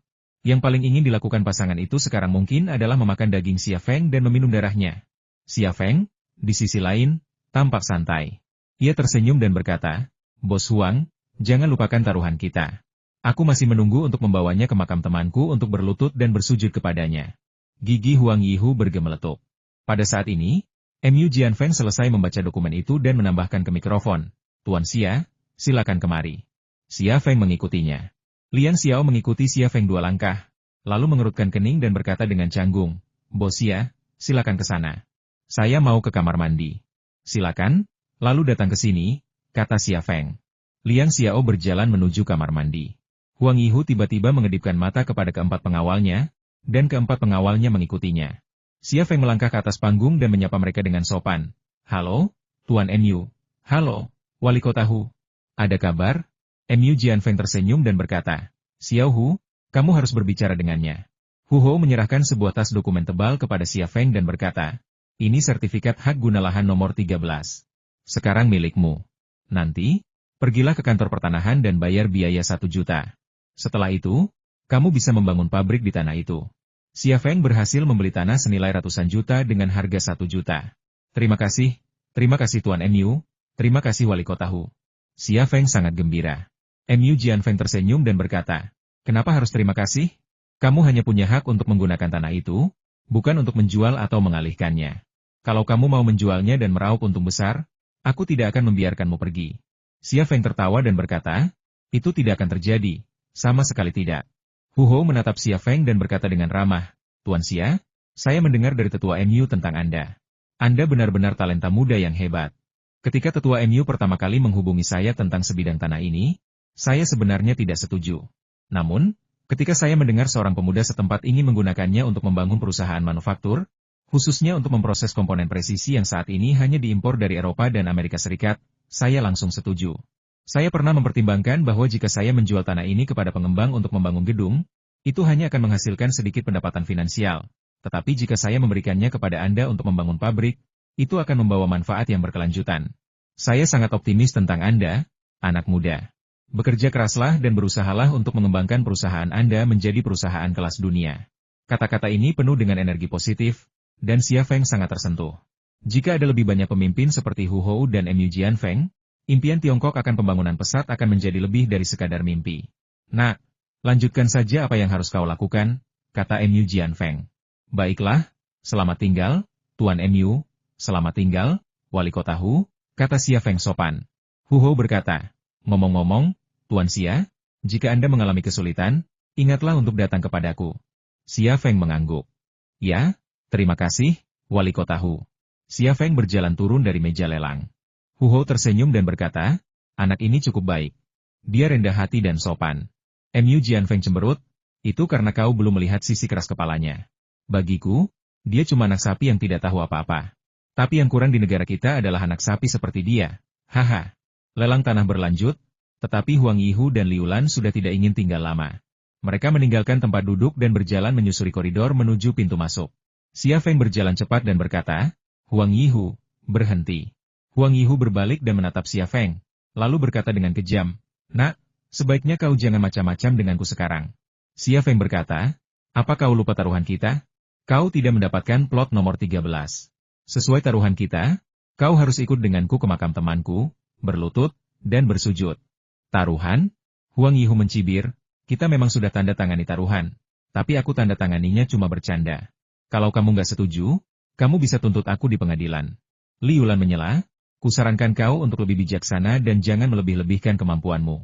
Speaker 1: Yang paling ingin dilakukan pasangan itu sekarang mungkin adalah memakan daging Xia Feng dan meminum darahnya. Xia Feng, di sisi lain, tampak santai. Ia tersenyum dan berkata, Bos Huang, jangan lupakan taruhan kita. Aku masih menunggu untuk membawanya ke makam temanku untuk berlutut dan bersujud kepadanya. Gigi Huang Yihu bergemeletup. Pada saat ini, Mu Jianfeng selesai membaca dokumen itu dan menambahkan ke mikrofon. Tuan Xia, silakan kemari. Xia Feng mengikutinya. Liang Xiao mengikuti Xia Feng 2 langkah, lalu mengerutkan kening dan berkata dengan canggung, Bos Xia, silakan ke sana. Saya mau ke kamar mandi. Silakan, lalu datang ke sini, kata Xia Feng. Liang Xiao berjalan menuju kamar mandi. Huang Yihu tiba-tiba mengedipkan mata kepada keempat pengawalnya, dan keempat pengawalnya mengikutinya. Xia Feng melangkah ke atas panggung dan menyapa mereka dengan sopan. Halo, Tuan Mu. Halo, Wali Kota Hu. Ada kabar? Mu Jianfeng tersenyum dan berkata, Xiao Hu, kamu harus berbicara dengannya. Hu Hou menyerahkan sebuah tas dokumen tebal kepada Xia Feng dan berkata, ini sertifikat hak guna lahan nomor 13. Sekarang milikmu. Nanti, pergilah ke kantor pertanahan dan bayar biaya 1 juta. Setelah itu, kamu bisa membangun pabrik di tanah itu. Xia Feng berhasil membeli tanah senilai ratusan juta dengan harga 1 juta. Terima kasih Tuan Mu, terima kasih Wali Kota Hu. Xia Feng sangat gembira. Mu Jianfeng tersenyum dan berkata, kenapa harus terima kasih? Kamu hanya punya hak untuk menggunakan tanah itu, bukan untuk menjual atau mengalihkannya. Kalau kamu mau menjualnya dan meraup untung besar, aku tidak akan membiarkanmu pergi. Xia Feng tertawa dan berkata, itu tidak akan terjadi. Sama sekali tidak. Hu Hou menatap Xia Feng dan berkata dengan ramah, Tuan Xia, saya mendengar dari tetua Mu tentang Anda. Anda benar-benar talenta muda yang hebat. Ketika tetua Mu pertama kali menghubungi saya tentang sebidang tanah ini, saya sebenarnya tidak setuju. Namun, ketika saya mendengar seorang pemuda setempat ingin menggunakannya untuk membangun perusahaan manufaktur, khususnya untuk memproses komponen presisi yang saat ini hanya diimpor dari Eropa dan Amerika Serikat, saya langsung setuju. Saya pernah mempertimbangkan bahwa jika saya menjual tanah ini kepada pengembang untuk membangun gedung, itu hanya akan menghasilkan sedikit pendapatan finansial. Tetapi jika saya memberikannya kepada Anda untuk membangun pabrik, itu akan membawa manfaat yang berkelanjutan. Saya sangat optimis tentang Anda, anak muda. Bekerja keraslah dan berusahalah untuk mengembangkan perusahaan Anda menjadi perusahaan kelas dunia. Kata-kata ini penuh dengan energi positif, dan Xia Feng sangat tersentuh. Jika ada lebih banyak pemimpin seperti Hu Hou dan Mu Jianfeng, impian Tiongkok akan pembangunan pesat akan menjadi lebih dari sekadar mimpi. Nak, lanjutkan saja apa yang harus kau lakukan, kata Mu Jianfeng. Baiklah, selamat tinggal, Tuan Mu, selamat tinggal, Wali Kota Hu, kata Xia Feng sopan. Hu Hou berkata, ngomong-ngomong, Tuan Xia, jika Anda mengalami kesulitan, ingatlah untuk datang kepadaku. Xia Feng mengangguk. Ya, terima kasih, Wali Kota Hu. Xia Feng berjalan turun dari meja lelang. Hu Hou tersenyum dan berkata, anak ini cukup baik. Dia rendah hati dan sopan. Mu Jianfeng cemberut, itu karena kau belum melihat sisi keras kepalanya. Bagiku, dia cuma anak sapi yang tidak tahu apa-apa. Tapi yang kurang di negara kita adalah anak sapi seperti dia. Haha. Lelang tanah berlanjut, tetapi Huang Yihu dan Liulan sudah tidak ingin tinggal lama. Mereka meninggalkan tempat duduk dan berjalan menyusuri koridor menuju pintu masuk. Xia Feng berjalan cepat dan berkata, Huang Yihu, berhenti. Huang Yihu berbalik dan menatap Xia Feng, lalu berkata dengan kejam, Nak, sebaiknya kau jangan macam-macam denganku sekarang. Xia Feng berkata, apa kau lupa taruhan kita? Kau tidak mendapatkan plot nomor 13. Sesuai taruhan kita, kau harus ikut denganku ke makam temanku, berlutut, dan bersujud. Taruhan? Huang Yihu mencibir, kita memang sudah tanda tangani taruhan, tapi aku tanda tanganinya cuma bercanda. Kalau kamu nggak setuju, kamu bisa tuntut aku di pengadilan. Li Yulan menyela, kusarankan kau untuk lebih bijaksana dan jangan melebih-lebihkan kemampuanmu.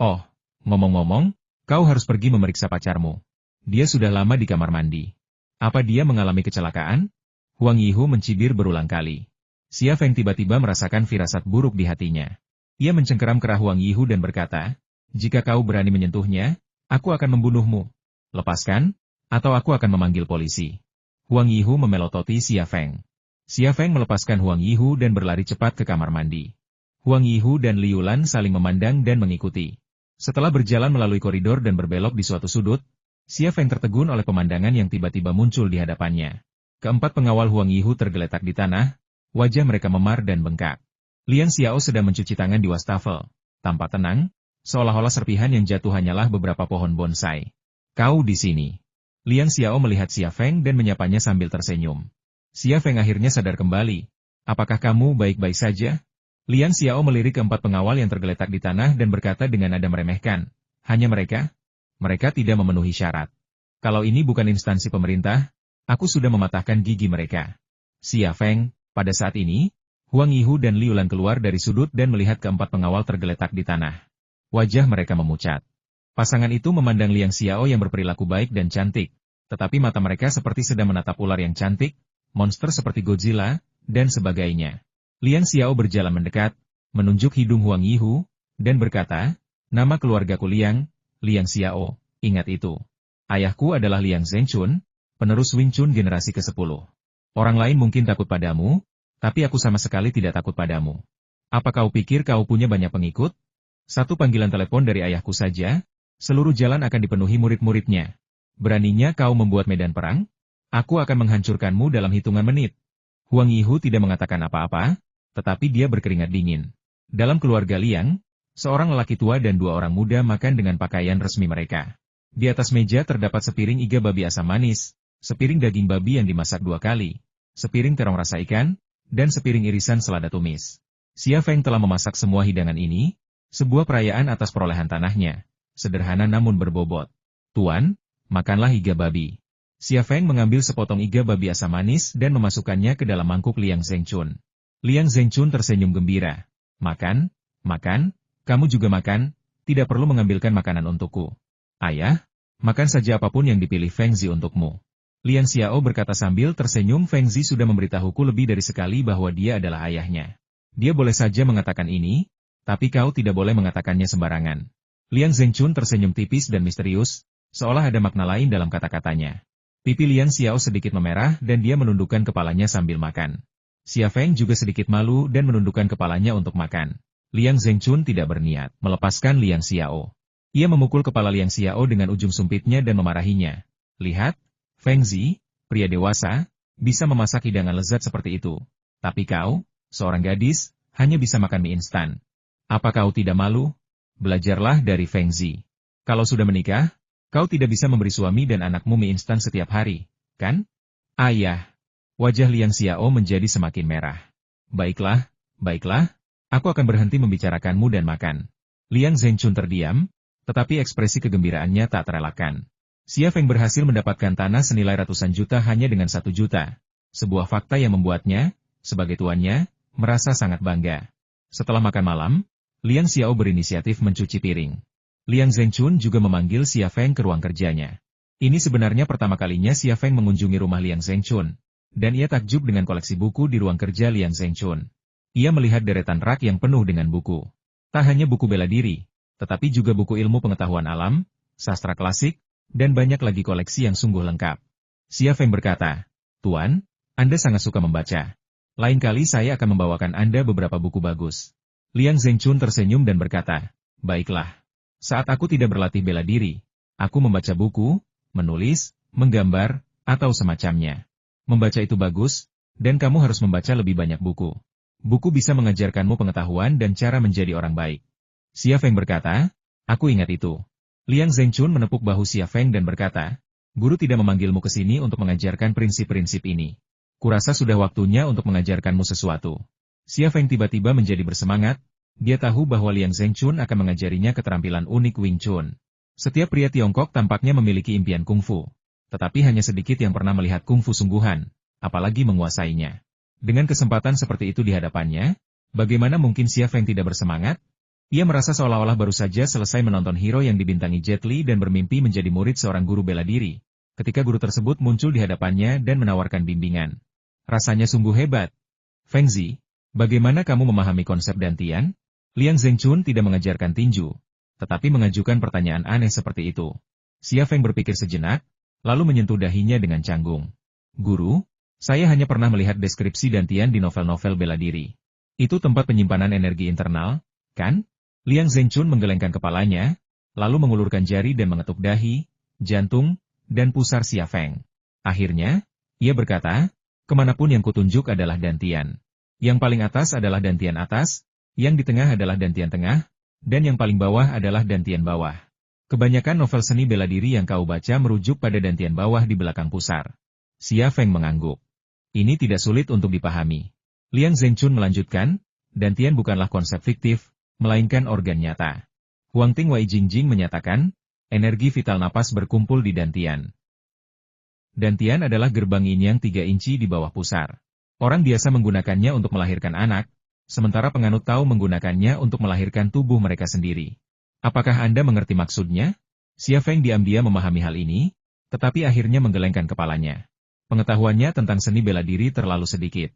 Speaker 1: Oh, ngomong-ngomong, kau harus pergi memeriksa pacarmu. Dia sudah lama di kamar mandi. Apa dia mengalami kecelakaan? Huang Yihu mencibir berulang kali. Xia Feng tiba-tiba merasakan firasat buruk di hatinya. Ia mencengkeram kerah Huang Yihu dan berkata, jika kau berani menyentuhnya, aku akan membunuhmu. Lepaskan, atau aku akan memanggil polisi. Huang Yihu memelototi Xia Feng. Xia Feng melepaskan Huang Yihu dan berlari cepat ke kamar mandi. Huang Yihu dan Li Yulan saling memandang dan mengikuti. Setelah berjalan melalui koridor dan berbelok di suatu sudut, Xia Feng tertegun oleh pemandangan yang tiba-tiba muncul di hadapannya. Keempat pengawal Huang Yihu tergeletak di tanah, wajah mereka memar dan bengkak. Liang Xiao sedang mencuci tangan di wastafel. Tampak tenang, seolah-olah serpihan yang jatuh hanyalah beberapa pohon bonsai. Kau di sini. Liang Xiao melihat Xia Feng dan menyapanya sambil tersenyum. Xia Feng akhirnya sadar kembali. Apakah kamu baik-baik saja? Liang Xiao melirik keempat pengawal yang tergeletak di tanah dan berkata dengan nada meremehkan. Hanya mereka? Mereka tidak memenuhi syarat. Kalau ini bukan instansi pemerintah, aku sudah mematahkan gigi mereka. Xia Feng, pada saat ini, Huang Yihu dan Li Yulan keluar dari sudut dan melihat keempat pengawal tergeletak di tanah. Wajah mereka memucat. Pasangan itu memandang Liang Xiao yang berperilaku baik dan cantik, tetapi mata mereka seperti sedang menatap ular yang cantik, monster seperti Godzilla, dan sebagainya. Liang Xiao berjalan mendekat, menunjuk hidung Huang Yihu, dan berkata, nama keluargaku Liang Xiao, ingat itu. Ayahku adalah Liang Zhenchun, penerus Wing Chun generasi ke-10. Orang lain mungkin takut padamu, tapi aku sama sekali tidak takut padamu. Apa kau pikir kau punya banyak pengikut? Satu panggilan telepon dari ayahku saja, seluruh jalan akan dipenuhi murid-muridnya. Beraninya kau membuat medan perang? Aku akan menghancurkanmu dalam hitungan menit. Huang Yihu tidak mengatakan apa-apa, tetapi dia berkeringat dingin. Dalam keluarga Liang, seorang lelaki tua dan dua orang muda makan dengan pakaian resmi mereka. Di atas meja terdapat sepiring iga babi asam manis, sepiring daging babi yang dimasak 2 kali, sepiring terong rasa ikan, dan sepiring irisan selada tumis. Xia Feng telah memasak semua hidangan ini, sebuah perayaan atas perolehan tanahnya. Sederhana namun berbobot. Tuan, makanlah iga babi. Xia Feng mengambil sepotong iga babi asam manis dan memasukkannya ke dalam mangkuk Liang Zhenchun. Liang Zhenchun tersenyum gembira. Makan, makan, kamu juga makan, tidak perlu mengambilkan makanan untukku. Ayah, makan saja apapun yang dipilih Feng Zi untukmu. Liang Xiao berkata sambil tersenyum. Feng Zi sudah memberitahuku lebih dari sekali bahwa dia adalah ayahnya. Dia boleh saja mengatakan ini, tapi kau tidak boleh mengatakannya sembarangan. Liang Zhenchun tersenyum tipis dan misterius, seolah ada makna lain dalam kata-katanya. Pipi Liang Xiao sedikit memerah dan dia menundukkan kepalanya sambil makan. Xia Feng juga sedikit malu dan menundukkan kepalanya untuk makan. Liang Zhenchun tidak berniat melepaskan Liang Xiao. Ia memukul kepala Liang Xiao dengan ujung sumpitnya dan memarahinya. Lihat, Feng Zi, pria dewasa, bisa memasak hidangan lezat seperti itu. Tapi kau, seorang gadis, hanya bisa makan mie instan. Apa kau tidak malu? Belajarlah dari Feng Zi. Kalau sudah menikah, kau tidak bisa memberi suami dan anakmu mie instan setiap hari, kan? Ayah. Wajah Liang Xiao menjadi semakin merah. Baiklah, baiklah, aku akan berhenti membicarakanmu dan makan. Liang Zhenchun terdiam, tetapi ekspresi kegembiraannya tak terelakkan. Xia Feng berhasil mendapatkan tanah senilai ratusan juta hanya dengan 1 juta. Sebuah fakta yang membuatnya, sebagai tuannya, merasa sangat bangga. Setelah makan malam, Liang Xiao berinisiatif mencuci piring. Liang Zhenchun juga memanggil Xia Feng ke ruang kerjanya. Ini sebenarnya pertama kalinya Xia Feng mengunjungi rumah Liang Zhenchun, dan ia takjub dengan koleksi buku di ruang kerja Liang Zhenchun. Ia melihat deretan rak yang penuh dengan buku. Tak hanya buku bela diri, tetapi juga buku ilmu pengetahuan alam, sastra klasik, dan banyak lagi koleksi yang sungguh lengkap. Xia Feng berkata, Tuan, Anda sangat suka membaca. Lain kali saya akan membawakan Anda beberapa buku bagus. Liang Zhengchun tersenyum dan berkata, baiklah. Saat aku tidak berlatih bela diri, aku membaca buku, menulis, menggambar, atau semacamnya. Membaca itu bagus, dan kamu harus membaca lebih banyak buku. Buku bisa mengajarkanmu pengetahuan dan cara menjadi orang baik. Xia Feng berkata, aku ingat itu. Liang Zhengchun menepuk bahu Xia Feng dan berkata, guru tidak memanggilmu ke sini untuk mengajarkan prinsip-prinsip ini. Kurasa sudah waktunya untuk mengajarkanmu sesuatu. Xia Feng tiba-tiba menjadi bersemangat, dia tahu bahwa Liang Zhengchun akan mengajarinya keterampilan unik Wing Chun. Setiap pria Tiongkok tampaknya memiliki impian kungfu, tetapi hanya sedikit yang pernah melihat kungfu sungguhan, apalagi menguasainya. Dengan kesempatan seperti itu di hadapannya, bagaimana mungkin Xia Feng tidak bersemangat? Ia merasa seolah-olah baru saja selesai menonton hero yang dibintangi Jet Li dan bermimpi menjadi murid seorang guru bela diri, ketika guru tersebut muncul di hadapannya dan menawarkan bimbingan. Rasanya sungguh hebat. Feng Zi, bagaimana kamu memahami konsep dantian? Liang Zhengchun tidak mengajarkan tinju, tetapi mengajukan pertanyaan aneh seperti itu. Xia Feng berpikir sejenak, lalu menyentuh dahinya dengan canggung. Guru, saya hanya pernah melihat deskripsi dantian di novel-novel bela diri. Itu tempat penyimpanan energi internal, kan? Liang Zhengchun menggelengkan kepalanya, lalu mengulurkan jari dan mengetuk dahi, jantung, dan pusar Xia Feng. Akhirnya, ia berkata, kemanapun yang kutunjuk adalah dantian. Yang paling atas adalah dantian atas, yang di tengah adalah dantian tengah, dan yang paling bawah adalah dantian bawah. Kebanyakan novel seni bela diri yang kau baca merujuk pada dantian bawah di belakang pusar. Xia Feng mengangguk. Ini tidak sulit untuk dipahami. Liang Zhengchun melanjutkan, dantian bukanlah konsep fiktif, melainkan organ nyata. Huang Ting Wai Jingjing menyatakan, energi vital napas berkumpul di dantian. Dantian adalah gerbang yin yang 3 inci di bawah pusar. Orang biasa menggunakannya untuk melahirkan anak, sementara penganut Tao menggunakannya untuk melahirkan tubuh mereka sendiri. Apakah Anda mengerti maksudnya? Xia Feng diam-diam memahami hal ini, tetapi akhirnya menggelengkan kepalanya. Pengetahuannya tentang seni bela diri terlalu sedikit.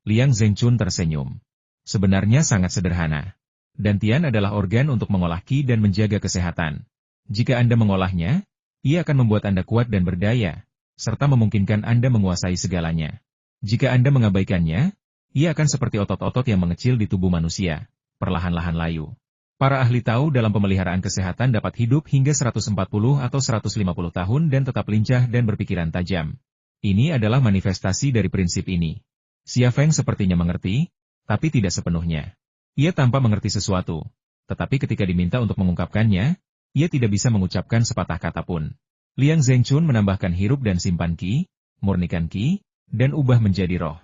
Speaker 1: Liang Zhengchun tersenyum. Sebenarnya sangat sederhana. Dantian adalah organ untuk mengolah qi dan menjaga kesehatan. Jika Anda mengolahnya, ia akan membuat Anda kuat dan berdaya, serta memungkinkan Anda menguasai segalanya. Jika Anda mengabaikannya, ia akan seperti otot-otot yang mengecil di tubuh manusia, perlahan-lahan layu. Para ahli tahu dalam pemeliharaan kesehatan dapat hidup hingga 140 atau 150 tahun dan tetap lincah dan berpikiran tajam. Ini adalah manifestasi dari prinsip ini. Xia Feng sepertinya mengerti, tapi tidak sepenuhnya. Ia tanpa mengerti sesuatu, tetapi ketika diminta untuk mengungkapkannya, ia tidak bisa mengucapkan sepatah kata pun. Liang Zhengchun menambahkan hirup dan simpan qi, murnikan qi, dan ubah menjadi roh.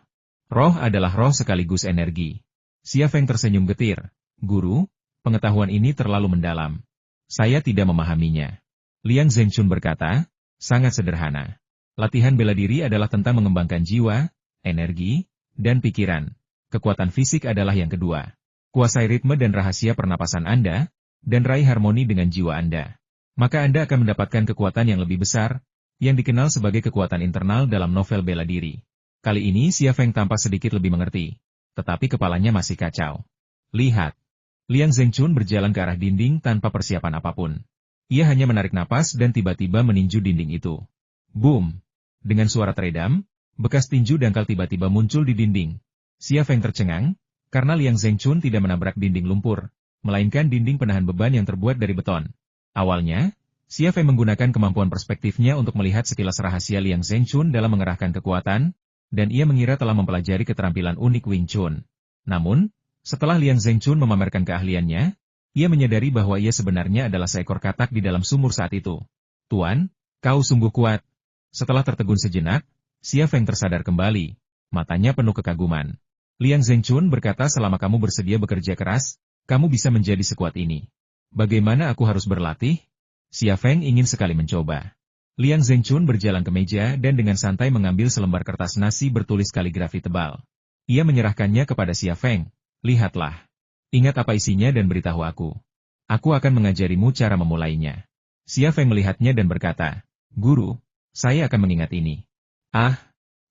Speaker 1: Roh adalah roh sekaligus energi. Xia Feng tersenyum getir. Guru, pengetahuan ini terlalu mendalam. Saya tidak memahaminya. Liang Zhengchun berkata, sangat sederhana. Latihan bela diri adalah tentang mengembangkan jiwa, energi, dan pikiran. Kekuatan fisik adalah yang kedua. Kuasai ritme dan rahasia pernapasan Anda, dan raih harmoni dengan jiwa Anda. Maka Anda akan mendapatkan kekuatan yang lebih besar, yang dikenal sebagai kekuatan internal dalam novel bela diri. Kali ini Xia Feng tampak sedikit lebih mengerti, tetapi kepalanya masih kacau. Lihat. Liang Zhengchun berjalan ke arah dinding tanpa persiapan apapun. Ia hanya menarik napas dan tiba-tiba meninju dinding itu. Boom! Dengan suara teredam, bekas tinju dangkal tiba-tiba muncul di dinding. Xia Feng tercengang, karena Liang Zhengchun tidak menabrak dinding lumpur, melainkan dinding penahan beban yang terbuat dari beton. Awalnya, Xia Feng menggunakan kemampuan perspektifnya untuk melihat sekilas rahasia Liang Zhengchun dalam mengerahkan kekuatan, dan ia mengira telah mempelajari keterampilan unik Wing Chun. Namun, setelah Liang Zhengchun memamerkan keahliannya, ia menyadari bahwa ia sebenarnya adalah seekor katak di dalam sumur saat itu. Tuan, kau sungguh kuat. Setelah tertegun sejenak, Xia Feng tersadar kembali, matanya penuh kekaguman. Liang Zhengchun berkata selama kamu bersedia bekerja keras, kamu bisa menjadi sekuat ini. Bagaimana aku harus berlatih? Xia Feng ingin sekali mencoba. Liang Zhengchun berjalan ke meja dan dengan santai mengambil selembar kertas nasi bertulis kaligrafi tebal. Ia menyerahkannya kepada Xia Feng. Lihatlah. Ingat apa isinya dan beritahu aku. Aku akan mengajarimu cara memulainya. Xia Feng melihatnya dan berkata, Guru, saya akan mengingat ini. Ah,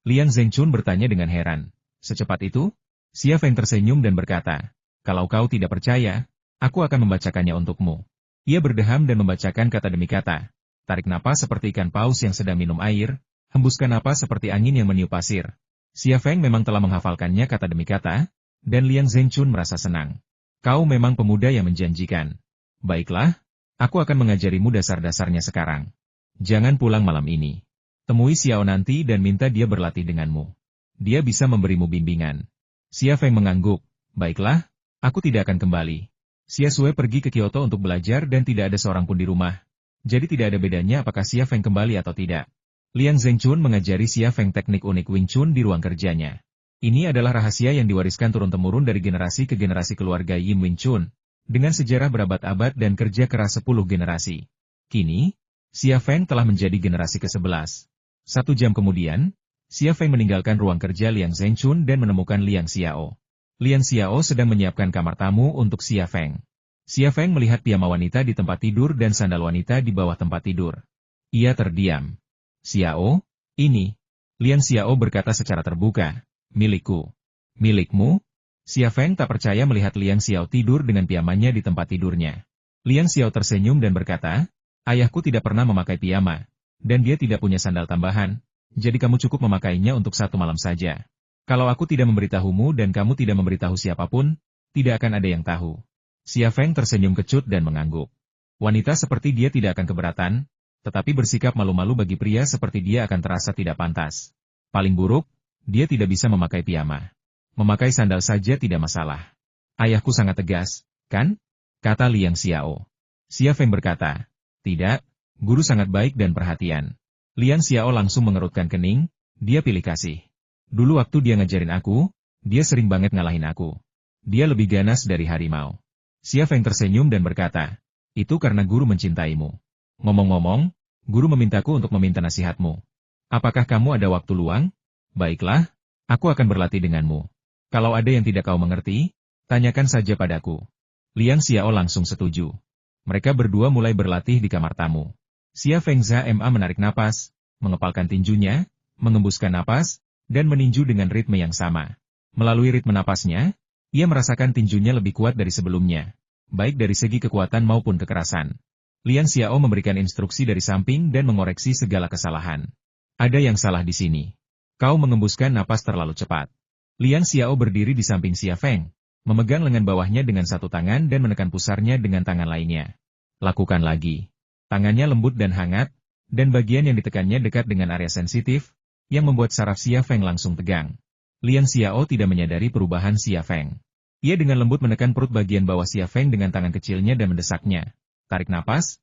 Speaker 1: Liang Zhengchun bertanya dengan heran. Secepat itu? Xia Feng tersenyum dan berkata, kalau kau tidak percaya, aku akan membacakannya untukmu. Ia berdeham dan membacakan kata demi kata. Tarik napas seperti ikan paus yang sedang minum air, hembuskan napas seperti angin yang meniup pasir. Xia Feng memang telah menghafalkannya kata demi kata, dan Liang Zhenchun merasa senang. Kau memang pemuda yang menjanjikan. Baiklah, aku akan mengajarimu dasar-dasarnya sekarang. Jangan pulang malam ini. Temui Xiao nanti dan minta dia berlatih denganmu. Dia bisa memberimu bimbingan. Xia Feng mengangguk. Baiklah, aku tidak akan kembali. Xia Sue pergi ke Kyoto untuk belajar dan tidak ada seorang pun di rumah. Jadi tidak ada bedanya apakah Xia Feng kembali atau tidak. Liang Zhenchun mengajari Xia Feng teknik unik Wing Chun di ruang kerjanya. Ini adalah rahasia yang diwariskan turun-temurun dari generasi ke generasi keluarga Yim Wing Chun, dengan sejarah berabad-abad dan kerja keras 10 generasi. Kini, Xia Feng telah menjadi generasi ke-11. 1 jam kemudian, Xia Feng meninggalkan ruang kerja Liang Zhenchun dan menemukan Liang Xiao. Liang Xiao sedang menyiapkan kamar tamu untuk Xia Feng. Xia Feng melihat piyama wanita di tempat tidur dan sandal wanita di bawah tempat tidur. Ia terdiam. Xiao, ini. Liang Xiao berkata secara terbuka, milikku. Milikmu? Xia Feng tak percaya melihat Liang Xiao tidur dengan piyamanya di tempat tidurnya. Liang Xiao tersenyum dan berkata, ayahku tidak pernah memakai piyama, dan dia tidak punya sandal tambahan, jadi kamu cukup memakainya untuk 1 malam saja. Kalau aku tidak memberitahumu dan kamu tidak memberitahu siapapun, tidak akan ada yang tahu. Xia Feng tersenyum kecut dan mengangguk. Wanita seperti dia tidak akan keberatan, tetapi bersikap malu-malu bagi pria seperti dia akan terasa tidak pantas. Paling buruk, dia tidak bisa memakai piyama. Memakai sandal saja tidak masalah. Ayahku sangat tegas, kan? Kata Liang Xiao. Xia Feng berkata, tidak, guru sangat baik dan perhatian. Liang Xiao langsung mengerutkan kening, dia pilih kasih. Dulu waktu dia ngajarin aku, dia sering banget ngalahin aku. Dia lebih ganas dari harimau. Xia Feng tersenyum dan berkata, itu karena guru mencintaimu. Ngomong-ngomong, guru memintaku untuk meminta nasihatmu. Apakah kamu ada waktu luang? Baiklah, aku akan berlatih denganmu. Kalau ada yang tidak kau mengerti, tanyakan saja padaku. Liang Xiao langsung setuju. Mereka berdua mulai berlatih di kamar tamu. Xia Feng Zha-Ma menarik napas, mengepalkan tinjunya, mengembuskan napas, dan meninju dengan ritme yang sama. Melalui ritme napasnya, ia merasakan tinjunya lebih kuat dari sebelumnya, baik dari segi kekuatan maupun kekerasan. Liang Xiao memberikan instruksi dari samping dan mengoreksi segala kesalahan. Ada yang salah di sini. Kau mengembuskan napas terlalu cepat. Liang Xiao berdiri di samping Xia Feng, memegang lengan bawahnya dengan satu tangan dan menekan pusarnya dengan tangan lainnya. Lakukan lagi. Tangannya lembut dan hangat, dan bagian yang ditekannya dekat dengan area sensitif, yang membuat saraf Xia Feng langsung tegang. Liang Xiao tidak menyadari perubahan Xia Feng. Ia dengan lembut menekan perut bagian bawah Xia Feng dengan tangan kecilnya dan mendesaknya. Tarik napas,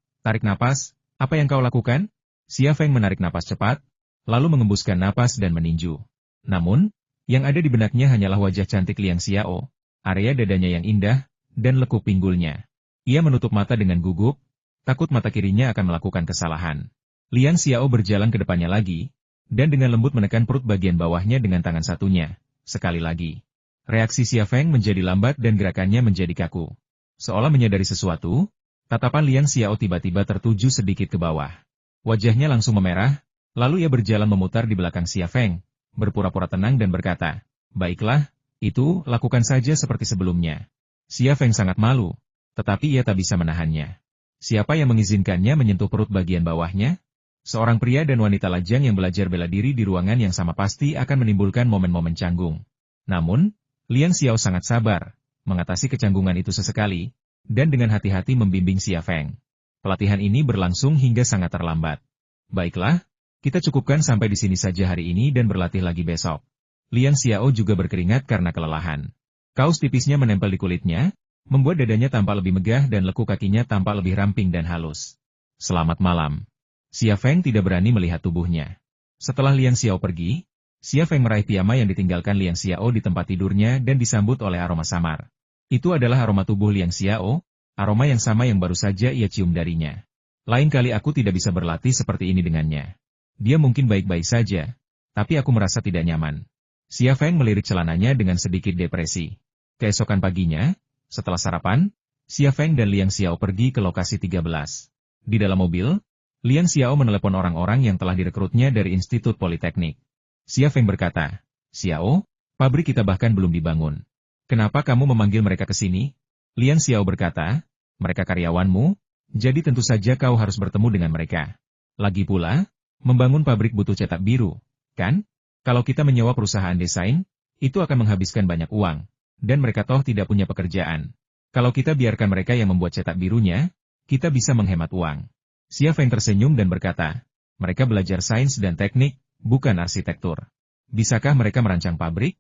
Speaker 1: apa yang kau lakukan? Xia Feng menarik napas cepat, lalu mengembuskan napas dan meninju. Namun, yang ada di benaknya hanyalah wajah cantik Liang Xiao, area dadanya yang indah, dan lekuk pinggulnya. Ia menutup mata dengan gugup, takut mata kirinya akan melakukan kesalahan. Liang Xiao berjalan ke depannya lagi, dan dengan lembut menekan perut bagian bawahnya dengan tangan satunya. Sekali lagi. Reaksi Xia Feng menjadi lambat dan gerakannya menjadi kaku. Seolah menyadari sesuatu, tatapan Liang Xiao tiba-tiba tertuju sedikit ke bawah. Wajahnya langsung memerah, lalu ia berjalan memutar di belakang Xia Feng, berpura-pura tenang dan berkata, baiklah, itu, lakukan saja seperti sebelumnya. Xia Feng sangat malu, tetapi ia tak bisa menahannya. Siapa yang mengizinkannya menyentuh perut bagian bawahnya? Seorang pria dan wanita lajang yang belajar bela diri di ruangan yang sama pasti akan menimbulkan momen-momen canggung. Namun, Liang Xiao sangat sabar, mengatasi kecanggungan itu sesekali, dan dengan hati-hati membimbing Xia Feng. Pelatihan ini berlangsung hingga sangat terlambat. Baiklah, kita cukupkan sampai di sini saja hari ini dan berlatih lagi besok. Liang Xiao juga berkeringat karena kelelahan. Kaos tipisnya menempel di kulitnya, membuat dadanya tampak lebih megah dan lekuk kakinya tampak lebih ramping dan halus. Selamat malam. Xia Feng tidak berani melihat tubuhnya. Setelah Liang Xiao pergi, Xia Feng meraih piyama yang ditinggalkan Liang Xiao di tempat tidurnya dan disambut oleh aroma samar. Itu adalah aroma tubuh Liang Xiao, aroma yang sama yang baru saja ia cium darinya. Lain kali aku tidak bisa berlatih seperti ini dengannya. Dia mungkin baik-baik saja, tapi aku merasa tidak nyaman. Xia Feng melirik celananya dengan sedikit depresi. Keesokan paginya, setelah sarapan, Xia Feng dan Liang Xiao pergi ke lokasi 13. Di dalam mobil, Liang Xiao menelepon orang-orang yang telah direkrutnya dari Institut Politeknik. Xia Feng berkata, Xiao, pabrik kita bahkan belum dibangun. Kenapa kamu memanggil mereka ke sini? Liang Xiao berkata, mereka karyawanmu, jadi tentu saja kau harus bertemu dengan mereka. Lagi pula, membangun pabrik butuh cetak biru, kan? Kalau kita menyewa perusahaan desain, itu akan menghabiskan banyak uang, dan mereka toh tidak punya pekerjaan. Kalau kita biarkan mereka yang membuat cetak birunya, kita bisa menghemat uang. Xia Feng tersenyum dan berkata, mereka belajar sains dan teknik, bukan arsitektur. Bisakah mereka merancang pabrik?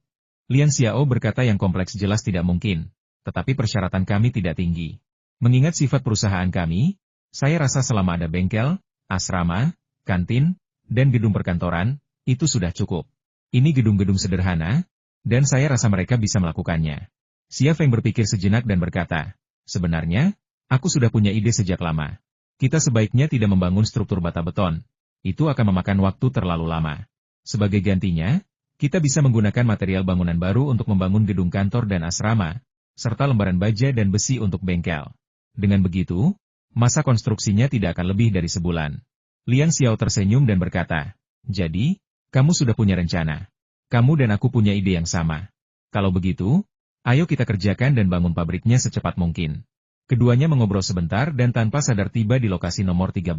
Speaker 1: Lian Xiao berkata yang kompleks jelas tidak mungkin, tetapi persyaratan kami tidak tinggi. Mengingat sifat perusahaan kami, saya rasa selama ada bengkel, asrama, kantin, dan gedung perkantoran, itu sudah cukup. Ini gedung-gedung sederhana, dan saya rasa mereka bisa melakukannya. Xia Feng berpikir sejenak dan berkata, sebenarnya, aku sudah punya ide sejak lama. Kita sebaiknya tidak membangun struktur bata beton. Itu akan memakan waktu terlalu lama. Sebagai gantinya, kita bisa menggunakan material bangunan baru untuk membangun gedung kantor dan asrama, serta lembaran baja dan besi untuk bengkel. Dengan begitu, masa konstruksinya tidak akan lebih dari sebulan. Lian Xiao tersenyum dan berkata, jadi, kamu sudah punya rencana. Kamu dan aku punya ide yang sama. Kalau begitu, ayo kita kerjakan dan bangun pabriknya secepat mungkin. Keduanya mengobrol sebentar dan tanpa sadar tiba di lokasi nomor 13.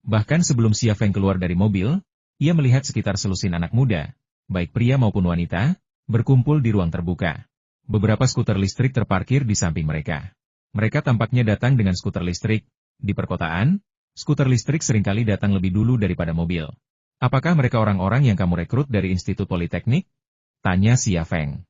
Speaker 1: Bahkan sebelum Xia Feng keluar dari mobil, ia melihat sekitar selusin anak muda, baik pria maupun wanita, berkumpul di ruang terbuka. Beberapa skuter listrik terparkir di samping mereka. Mereka tampaknya datang dengan skuter listrik. Di perkotaan, skuter listrik seringkali datang lebih dulu daripada mobil. Apakah mereka orang-orang yang kamu rekrut dari Institut Politeknik? Tanya Xia Feng.